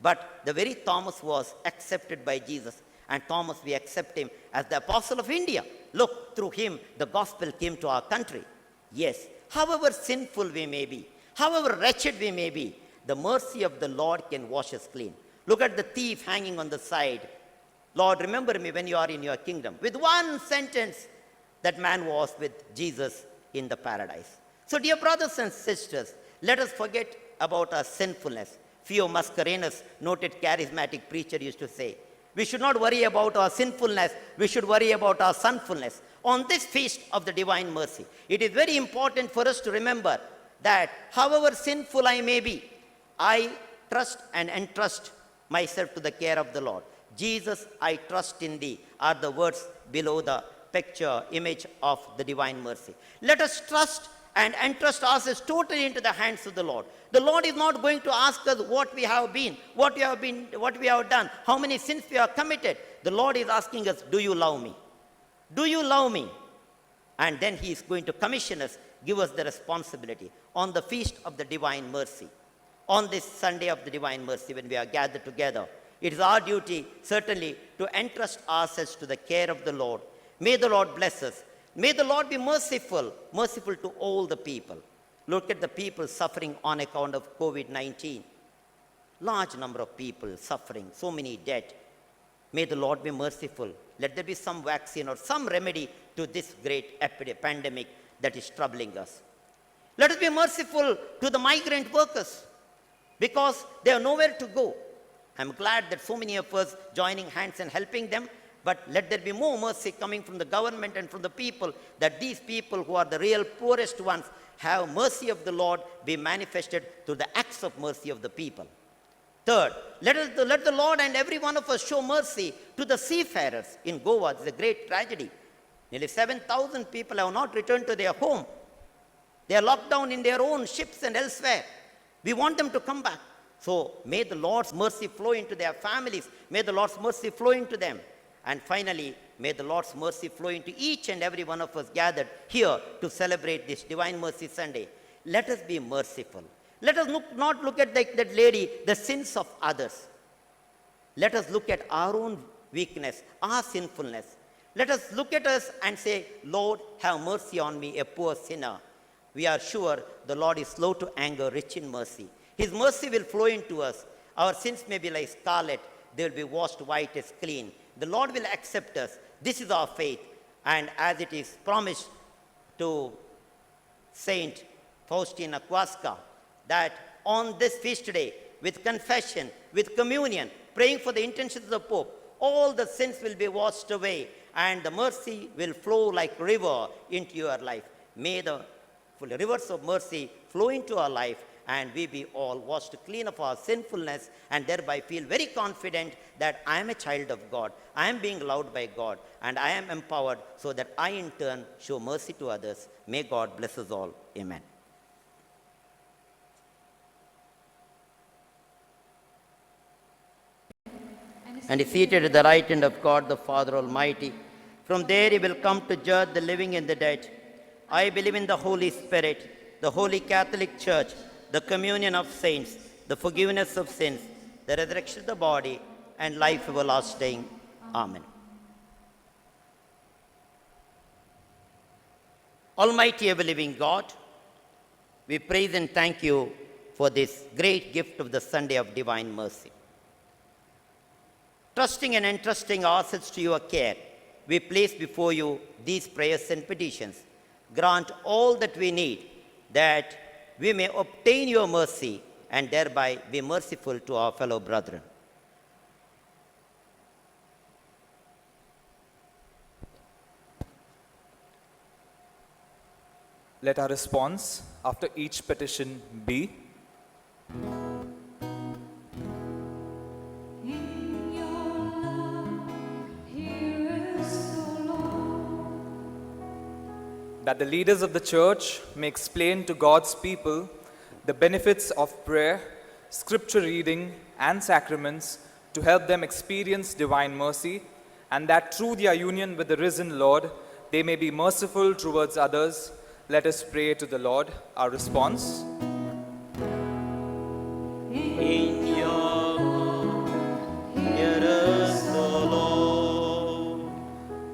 But the very Thomas was accepted by Jesus. And Thomas, we accept him as the apostle of India. Look, through him, the gospel came to our country. Yes, however sinful we may be, however wretched we may be, the mercy of the Lord can wash us clean. Look at the thief hanging on the side. Lord, remember me when you are in your kingdom. With one sentence, that man was with Jesus in the paradise. So, dear brothers and sisters, let us forget about our sinfulness. Theo Mascarenhas, noted charismatic preacher, used to say, we should not worry about our sinfulness, we should worry about our sonfulness. On this feast of the divine mercy, it is very important for us to remember that however sinful I may be, I trust and entrust myself to the care of the Lord. Jesus, I trust in thee, are the words below the picture, image of the divine mercy. Let us trust and entrust ourselves totally into the hands of the Lord. The Lord is not going to ask us what we have been, what we have done, how many sins we have committed. The Lord is asking us, do you love me? Do you love me? And then he is going to commission us, give us the responsibility on the feast of the divine mercy. On this Sunday of the divine mercy, when we are gathered together, it is our duty certainly to entrust ourselves to the care of the Lord. May the Lord bless us. May the Lord be merciful to all the people. Look at the people suffering on account of COVID-19. Large number of people suffering, so many dead. May the Lord be merciful. Let there be some vaccine or some remedy to this great pandemic that is troubling us. Let us be merciful to the migrant workers because they have nowhere to go. I'm glad that so many of us joining hands and helping them. But let there be more mercy coming from the government and from the people, that these people who are the real poorest ones have mercy of the Lord be manifested through the acts of mercy of the people. Third, let the Lord and every one of us show mercy to the seafarers in Goa. It's a great tragedy. Nearly 7,000 people have not returned to their home. They are locked down in their own ships and elsewhere. We want them to come back. So may the Lord's mercy flow into their families. May the Lord's mercy flow into them. And finally, may the Lord's mercy flow into each and every one of us gathered here to celebrate this Divine Mercy Sunday. Let us be merciful. Let us not look at that lady, the sins of others. Let us look at our own weakness, our sinfulness. Let us look at us and say, Lord, have mercy on me, a poor sinner. We are sure the Lord is slow to anger, rich in mercy. His mercy will flow into us. Our sins may be like scarlet. They will be washed white as clean. The Lord will accept us. This is our faith. And as it is promised to Saint Faustina Kowalska, that on this feast day, with confession, with communion, praying for the intentions of the Pope, all the sins will be washed away and the mercy will flow like river into your life. May the rivers of mercy flow into our life and we be all washed clean of our sinfulness and thereby feel very confident that I am a child of God, I am being loved by God, and I am empowered so that I in turn show mercy to others. May God bless us all. Amen. And is seated at the right hand of God the Father Almighty. From there he will come to judge the living and the dead. I believe in the Holy Spirit, the Holy Catholic Church, the communion of saints, the forgiveness of sins, the resurrection of the body, and life everlasting. Amen. Almighty ever-living God, we praise and thank you for this great gift of the Sunday of Divine Mercy. Trusting and entrusting ourselves to your care, we place before you these prayers and petitions. Grant all that we need, that we may obtain your mercy and thereby be merciful to our fellow brethren. Let our response after each petition be, In your love, hear us, O Lord. That the leaders of the church may explain to God's people the benefits of prayer, scripture reading, and sacraments to help them experience divine mercy, and that through their union with the risen Lord, they may be merciful towards others. Let us pray to the Lord. Our response. In your love, hear us, O Lord.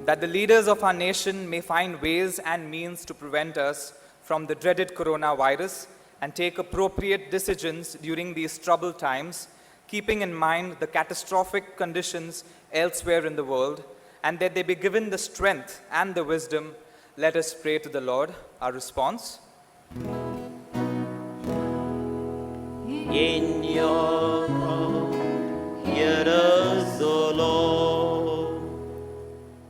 That the leaders of our nation may find ways and means to prevent us from the dreaded coronavirus and take appropriate decisions during these troubled times, keeping in mind the catastrophic conditions elsewhere in the world, and that they be given the strength and the wisdom. Let us pray to the Lord. Our response. In your love, hear us, O Lord.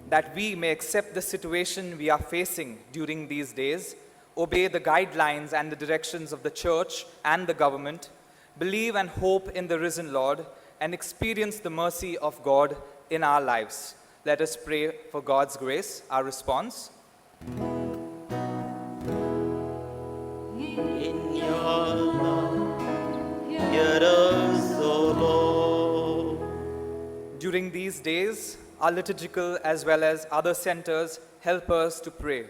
That we may accept the situation we are facing during these days, obey the guidelines and the directions of the church and the government, believe and hope in the risen Lord, and experience the mercy of God in our lives. Let us pray for God's grace. Our response. In your love, hear us, O Lord. During these days, our liturgical as well as other centers help us to pray,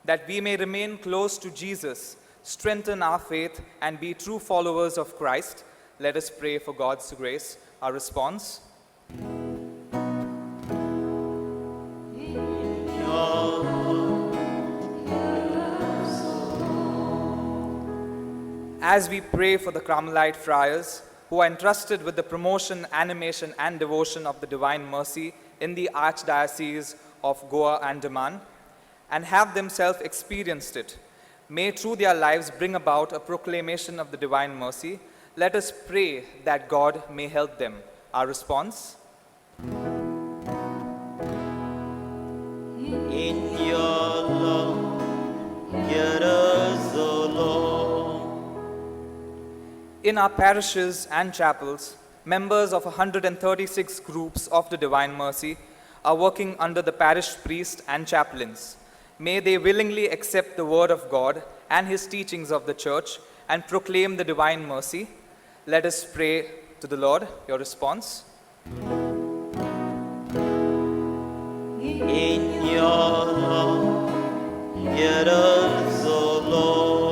that we may remain close to Jesus, strengthen our faith, and be true followers of Christ. Let us pray for God's grace. Our response. As we pray for the Carmelite friars who are entrusted with the promotion, animation, and devotion of the Divine Mercy in the Archdiocese of Goa and Daman, and have themselves experienced it, may through their lives bring about a proclamation of the Divine Mercy. Let us pray that God may help them. Our response. In your love, hear us, O Lord. In our parishes and chapels, members of 136 groups of the Divine Mercy are working under the parish priest and chaplains. May they willingly accept the word of God and his teachings of the church and proclaim the divine mercy. Let us pray to the Lord. Your response. In your love, hear us, O Lord.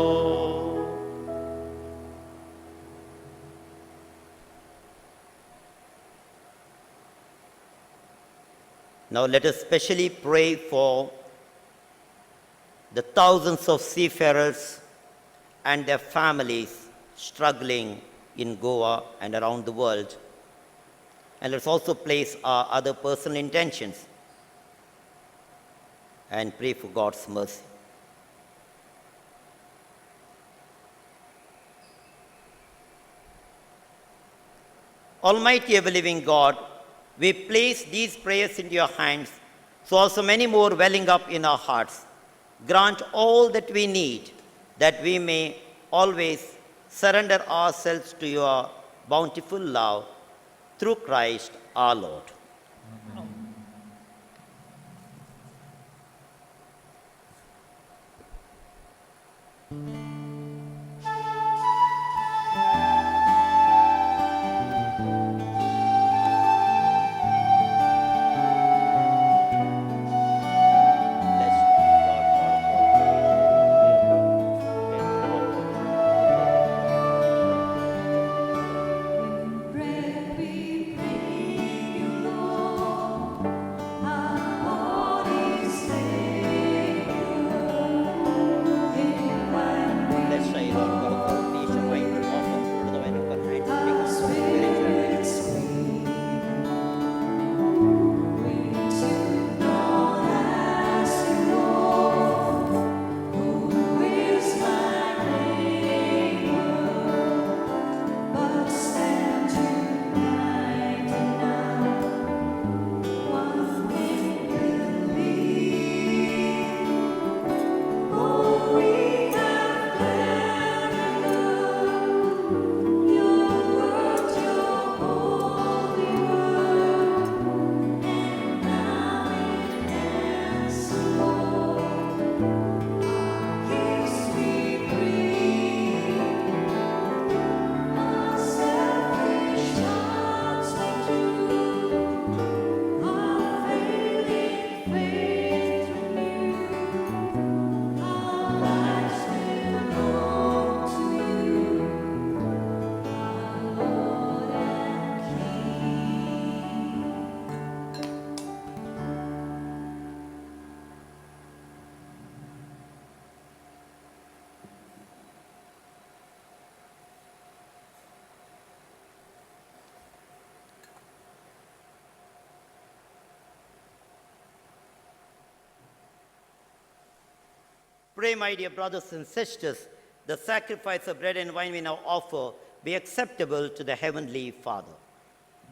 Now let us specially pray for the thousands of seafarers and their families struggling in Goa and around the world. And let's also place our other personal intentions and pray for God's mercy. Almighty ever-living God, we place these prayers into your hands, so also many more welling up in our hearts. Grant all that we need, that we may always surrender ourselves to your bountiful love through Christ our Lord. Bread we bring you, Lord. pray, my dear brothers and sisters, the sacrifice of bread and wine we now offer be acceptable to the Heavenly Father.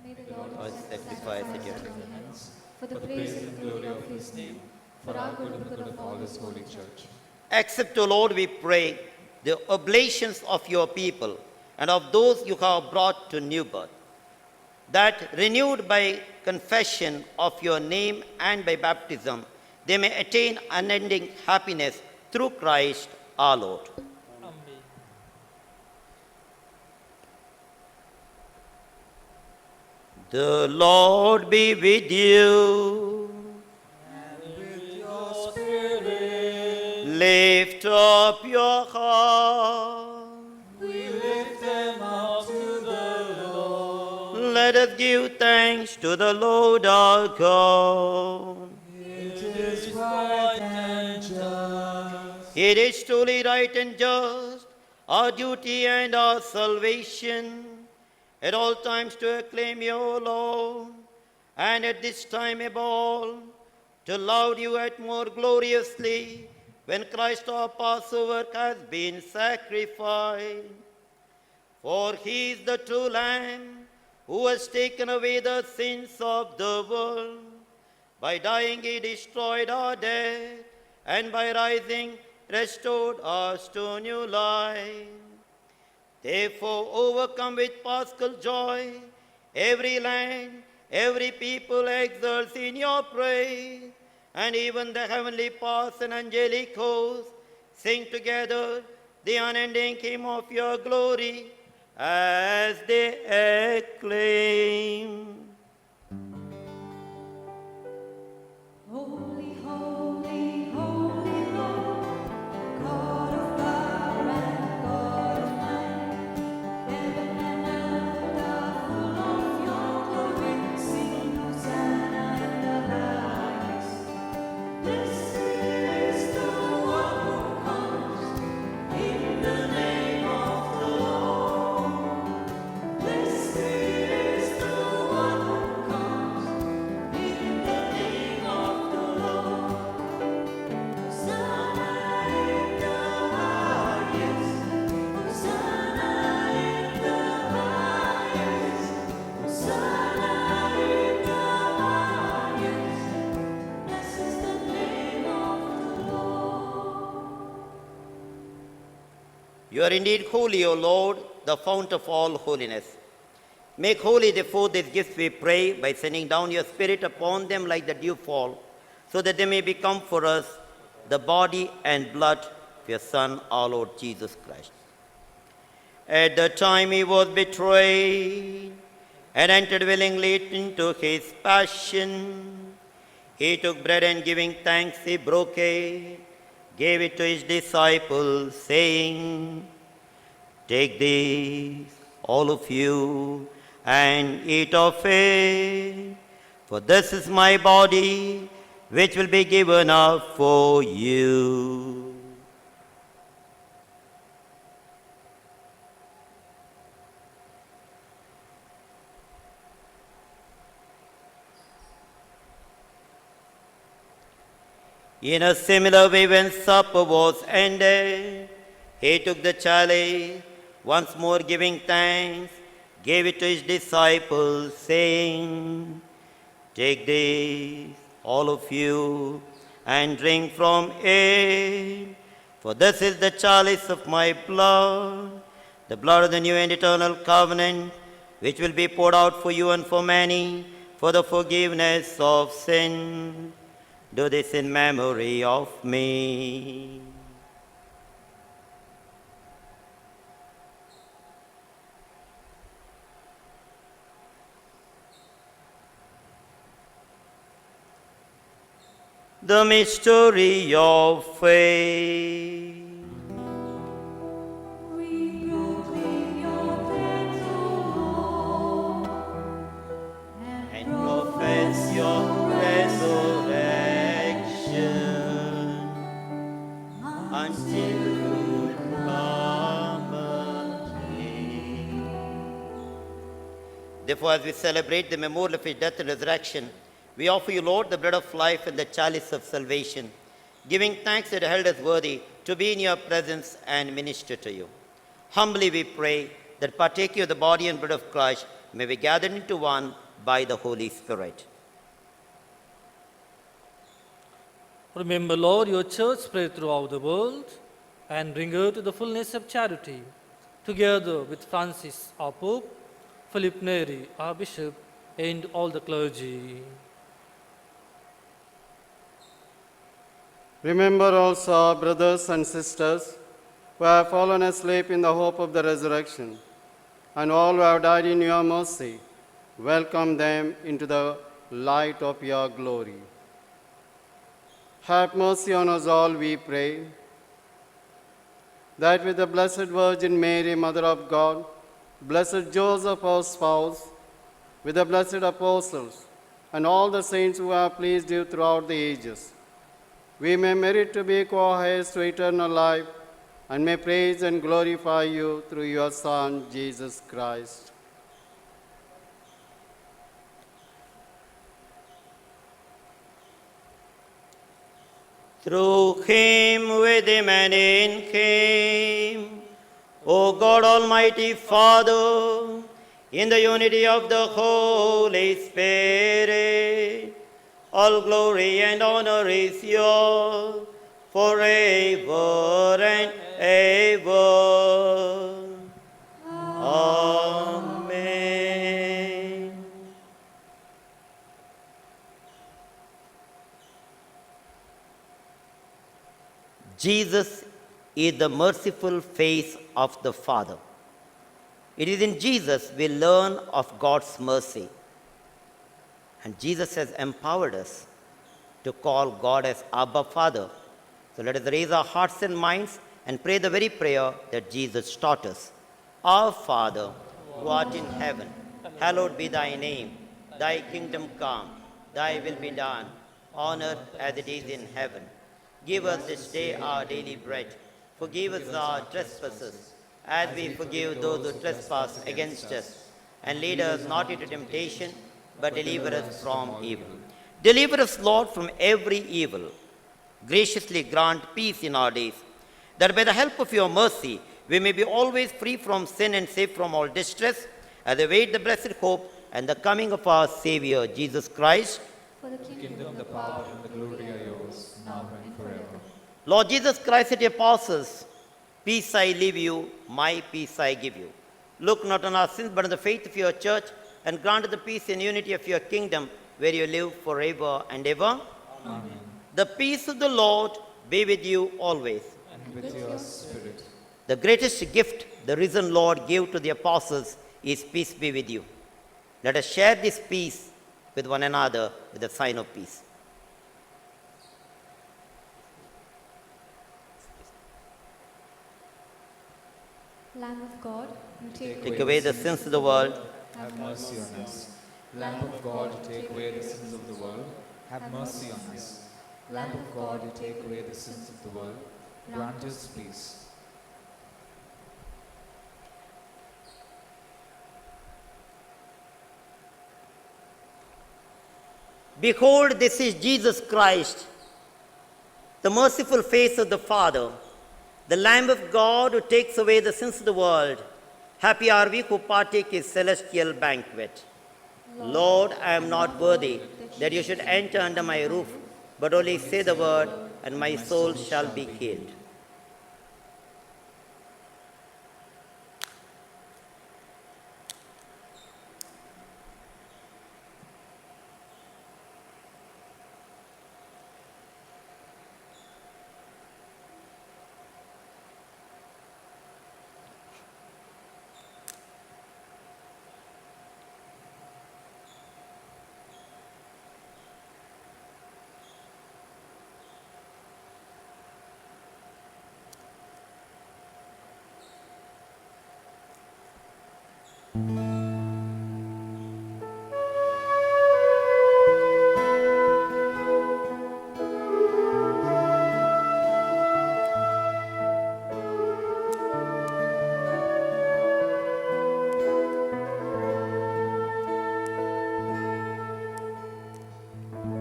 May the Lord Lord, accept the sacrifice sacrifice at of your our hands for the praise and glory of His name, for our good and good of all His holy church. Accept, O Lord, we pray, the oblations of your people and of those you have brought to new birth, that renewed by confession of your name and by baptism, they may attain unending happiness through Christ our Lord. Amen. The Lord be with you. Lift up your heart. We lift them up to the Lord. Let us give thanks to the Lord our God. It is right and just. It is truly right and just, our duty and our salvation, at all times to acclaim you, O Lord, and at this time above all, to laud you yet more gloriously, when Christ our Passover has been sacrificed. For he is the true Lamb, who has taken away the sins of the world. By dying he destroyed our death, and by rising restored us to new life. Therefore, overcome with paschal joy, every land, every people exults in your praise, and even the heavenly powers and angelic hosts sing together the unending hymn of your glory as they acclaim. Holy, holy, holy Lord, God of power and God of might, heaven and earth are full of your glory. Sing Hosanna in the highest. This is the one who comes in the name of the Lord. This is the one who comes in the name of the Lord. Hosanna in the highest. Hosanna in the highest. Hosanna in the highest. Blessed is the name of the Lord. You are indeed holy, O Lord, the fount of all holiness. Make holy, therefore, these gifts, we pray, by sending down your Spirit upon them like the dewfall, so that they may become for us the body and blood of your Son, our Lord Jesus Christ. At the time he was betrayed and entered willingly into his passion, he took bread and giving thanks, he broke it, gave it to his disciples, saying, "Take this, all of you, and eat of it, for this is my body, which will be given up for you." In a similar way, when supper was ended, he took the chalice, once more giving thanks, gave it to his disciples, saying, "Take this, all of you, and drink from it, for this is the chalice of my blood, the blood of the new and eternal covenant, which will be poured out for you and for many, for the forgiveness of sin. Do this in memory of me." The mystery of faith. We proclaim your death, O Lord, And profess your resurrection until you come again. Therefore, as we celebrate the memorial of his death and resurrection, we offer you, Lord, the bread of life and the chalice of salvation, giving thanks that you held us worthy to to be in your presence and minister to you. Humbly we pray that partaking of the body and blood of Christ may be gathered into one by the Holy Spirit. Remember, Lord, your church spread throughout the world and bring her to the fullness of charity, together with Francis, our Pope, Philip Neri, our Bishop, and all the clergy. Remember also our brothers and sisters who have fallen asleep in the hope of the resurrection, and all who have died in your mercy. Welcome them into the light of your glory. Have mercy on us all, we pray, that with the Blessed Virgin Mary, Mother of God, Blessed Joseph, our spouse, with the blessed apostles, and all the saints who have pleased you throughout the ages, we may merit to be co-heirs to eternal life, and may praise and glorify you through your Son, Jesus Christ. Through him, with him, and in him, O God Almighty Father, in the unity of the Holy Spirit, all glory and honor is yours forever and ever. Amen. Jesus is the merciful face of the Father. It is in Jesus we learn of God's mercy. And Jesus has empowered us to call God as Abba Father. So let us raise our hearts and minds and pray the very prayer that Jesus taught us. Our Father, who art in heaven, hallowed be thy name. Thy kingdom come, thy will be done, on earth as it is in heaven. Give us this day our daily bread. Forgive us our trespasses, as we forgive those who trespass against us. And lead us not into temptation, but deliver us from evil. Deliver us, Lord, from every evil. Graciously grant peace in our days, that by the help of your mercy, we may be always free from sin and safe from all distress, as we await the blessed hope and the coming of our Savior, Jesus Christ. For the kingdom, the power, and the glory are yours, now and forever. Lord Jesus Christ, at your apostles, peace I leave you, my peace I give you. Look not on our sins, but on the faith of your church, and grant the peace and unity of your kingdom, where you live forever and ever. Amen. The peace of the Lord be with you always. And with your spirit. The greatest gift the risen Lord gave to the apostles is peace be with you. Let us share this peace with one another with a sign of peace. Lamb of God, you Take away the sins of the world. Have mercy on us. Lamb of God, take away the sins of the world. Have mercy on us. Lamb of God, you take away the sins of the world. Grant us peace. Behold, this is Jesus Christ, the merciful face of the Father, the Lamb of God who takes away the sins of the world. Happy are we who partake his celestial banquet. Lord, I am not worthy that you should enter under my roof, but only say the word, and my soul shall be healed.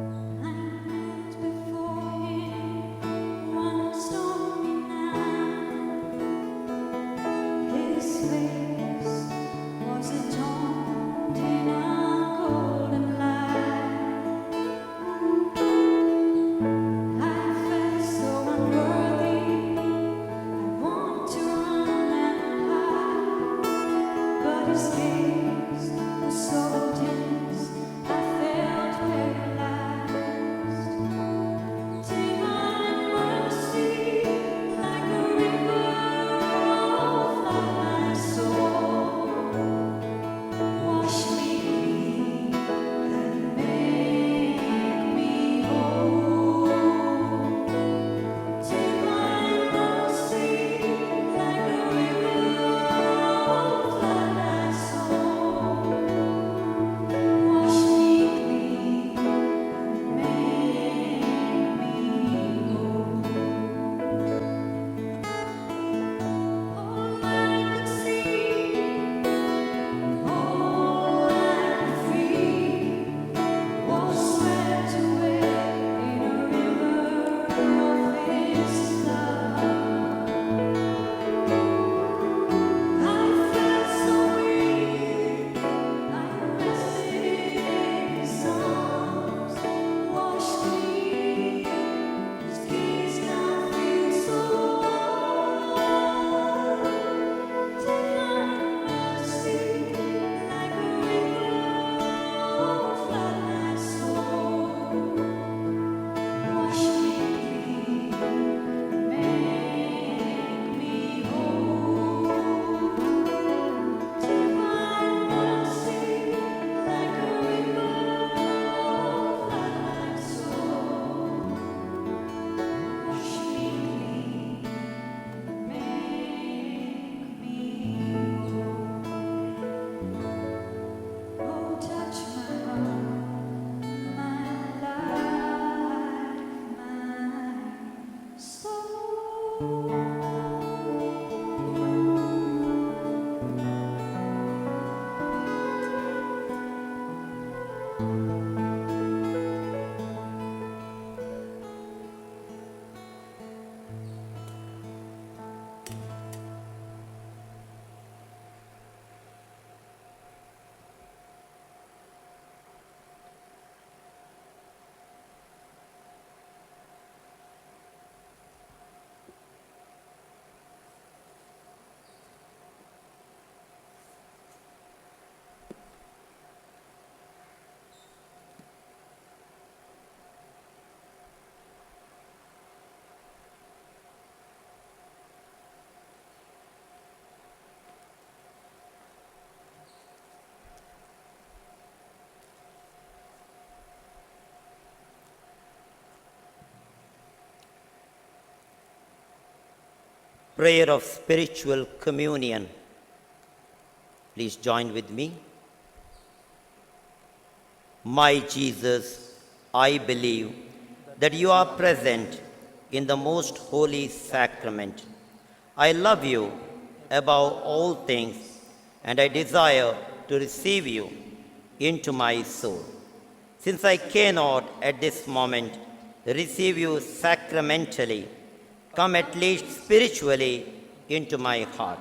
I met before him one stormy night. Prayer of spiritual communion. Please join with me. My Jesus, I believe that you are present in the most holy sacrament. I love you above all things, and I desire to receive you into my soul. Since I cannot at this moment receive you sacramentally, come at least spiritually into my heart.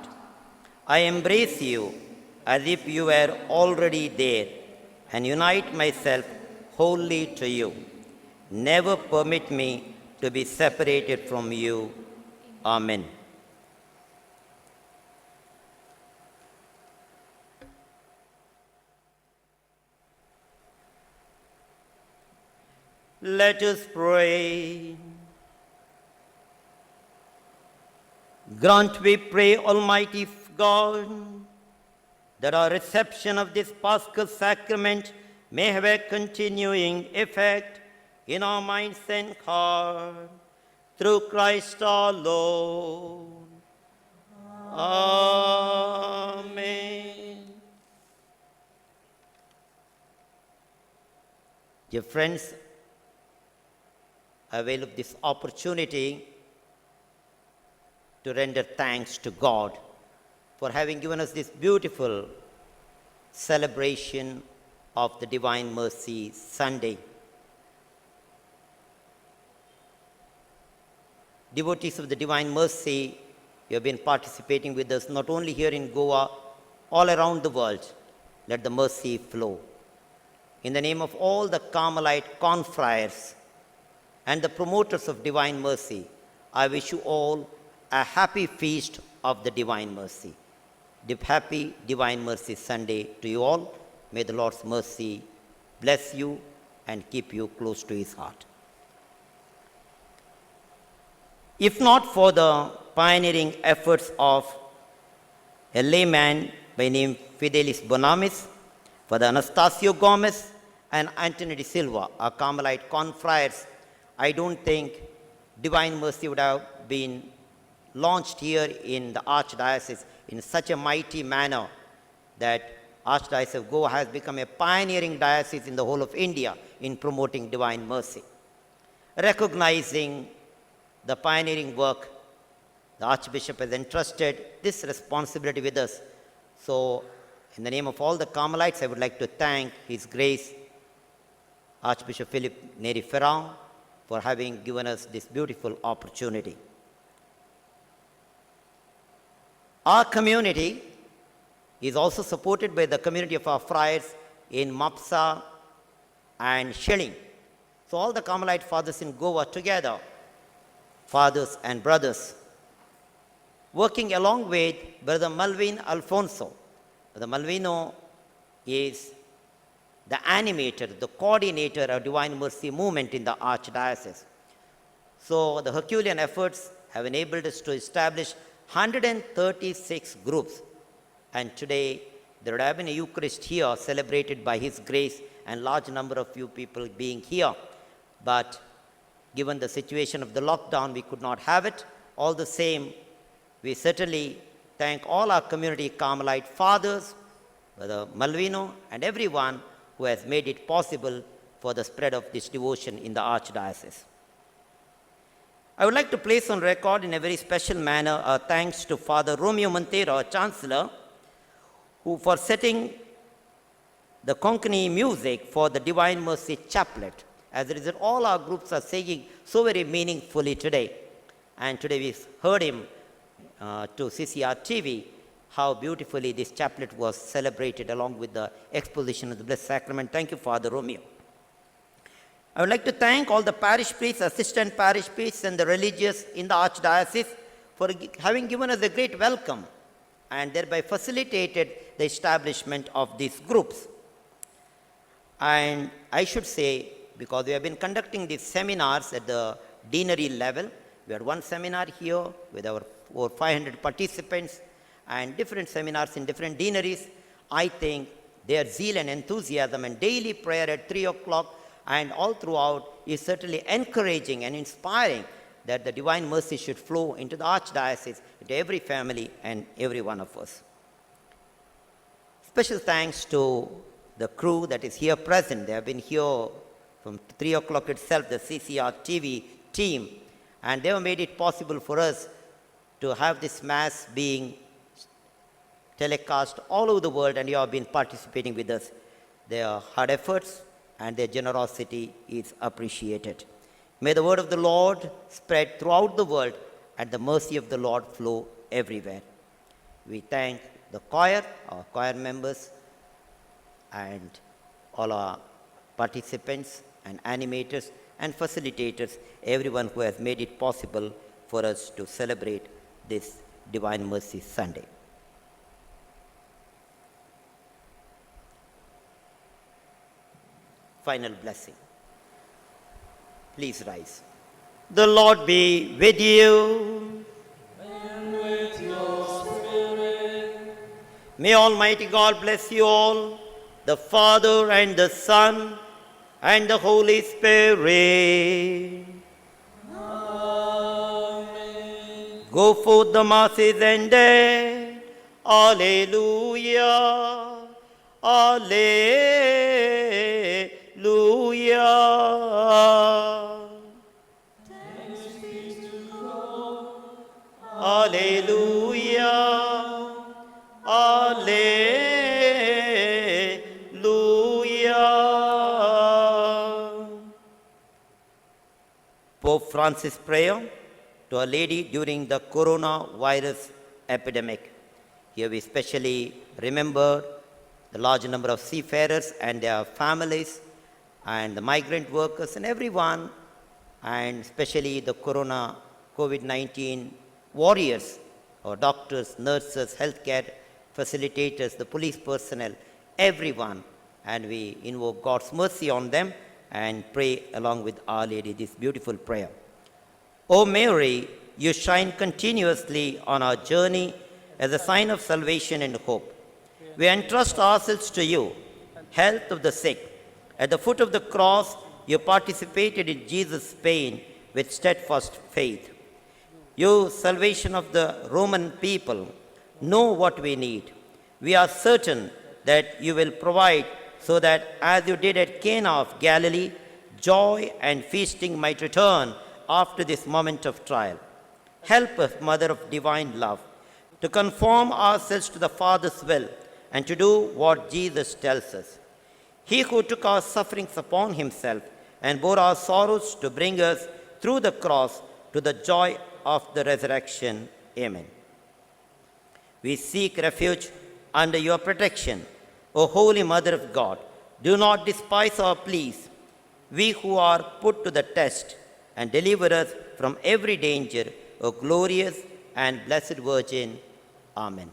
I embrace you as if you were already there and unite myself wholly to you. Never permit me to be separated from you. Amen. Let us pray. Grant, we pray, Almighty God, that our reception of this Paschal sacrament may have a continuing effect in our minds and heart. Through Christ our Lord. Amen. Dear friends, I avail of this opportunity to render thanks to God for having given us this beautiful celebration of the Divine Mercy Sunday. Devotees of the Divine Mercy, you have been participating with us not only here in Goa, all around the world. Let the mercy flow. In the name of all the Carmelite confriars and the promoters of Divine Mercy, I wish you all a happy feast of the Divine Mercy. Happy Divine Mercy Sunday to you all. May the Lord's mercy bless you and keep you close to his heart. If not for the pioneering efforts of a layman by name Fidelis Bonamis, Father Anastasio Gomez, and Anthony de Silva, our Carmelite confreres, I don't think Divine Mercy would have been launched here in the Archdiocese in such a mighty manner that Archdiocese of Goa has become a pioneering diocese in the whole of India in promoting Divine Mercy. Recognizing the pioneering work, the Archbishop has entrusted this responsibility with us. So, in the name of all the Carmelites, I would like to thank His Grace, Archbishop Philip Neri Ferrand, for having given us this beautiful opportunity. Our community is also supported by the community of our friars in Mapsa and Shelling. So all the Carmelite fathers in Goa together, fathers and brothers, working along with Brother Malvin Alfonso. Brother Malvino is the animator, the coordinator of Divine Mercy movement in the Archdiocese. So the Herculean efforts have enabled us to establish 136 groups. And today, there would have been a Eucharist here celebrated by His Grace and large number of you people being here. But given the situation of the lockdown, we could not have it. All the same, we certainly thank all our community Carmelite fathers, Brother Malvino, and everyone who has made it possible for the spread of this devotion in the Archdiocese. I would like to place on record in a very special manner our thanks to Father Romeo Montero, our Chancellor, who for setting the Konkani music for the Divine Mercy Chaplet. As a result, all our groups are singing so very meaningfully today. And today we heard him to CCR TV, how beautifully this chaplet was celebrated along with the exposition of the Blessed Sacrament. Thank you, Father Romeo. I would like to thank all the parish priests, assistant parish priests, and the religious in the Archdiocese for having given us a great welcome and thereby facilitated the establishment of these groups. And I should say, because we have been conducting these seminars at the deanery level, we had one seminar here with our over 500 participants and different seminars in different deaneries. I think their zeal and enthusiasm and daily prayer at 3 o'clock and all throughout is certainly encouraging and inspiring that the Divine Mercy should flow into the Archdiocese, into every family and every one of us. Special thanks to the crew that is here present. They have been here from 3 o'clock itself, the CCR TV team, and they have made it possible for us to have this Mass being telecast all over the world, and you have been participating with us. Their hard efforts and their generosity is appreciated. May the word of the Lord spread throughout the world and the mercy of the Lord flow everywhere. We thank the choir, our choir members, and all our participants and animators and facilitators, everyone who has made it possible for us to celebrate this Divine Mercy Sunday. Final blessing. Please rise. The Lord be with you. And with your spirit. May Almighty God bless you all, the Father and the Son and the Holy Spirit. Amen. Go forth, the Mass is ended. Alleluia. Alleluia. Alleluia. Alleluia. Pope Francis' prayer to Our Lady during the coronavirus epidemic. Here we especially remember the large number of seafarers and their families and the migrant workers and everyone, and especially the COVID-19 warriors, our doctors, nurses, healthcare facilitators, the police personnel, everyone. And we invoke God's mercy on them and pray along with Our Lady this beautiful prayer. O Mary, you shine continuously on our journey as a sign of salvation and hope. We entrust ourselves to you, health of the sick. At the foot of the cross, you participated in Jesus' pain with steadfast faith. You, salvation of the Roman people, know what we need. We are certain that you will provide so that, as you did at Cana of Galilee, joy and feasting might return after this moment of trial. Help us, Mother of divine love, to conform ourselves to the Father's will and to do what Jesus tells us. He who took our sufferings upon himself and bore our sorrows to bring us through the cross to the joy of the resurrection. Amen. We seek refuge under your protection. O Holy Mother of God, do not despise our pleas, we who are put to the test, and deliver us from every danger, O glorious and blessed Virgin. Amen.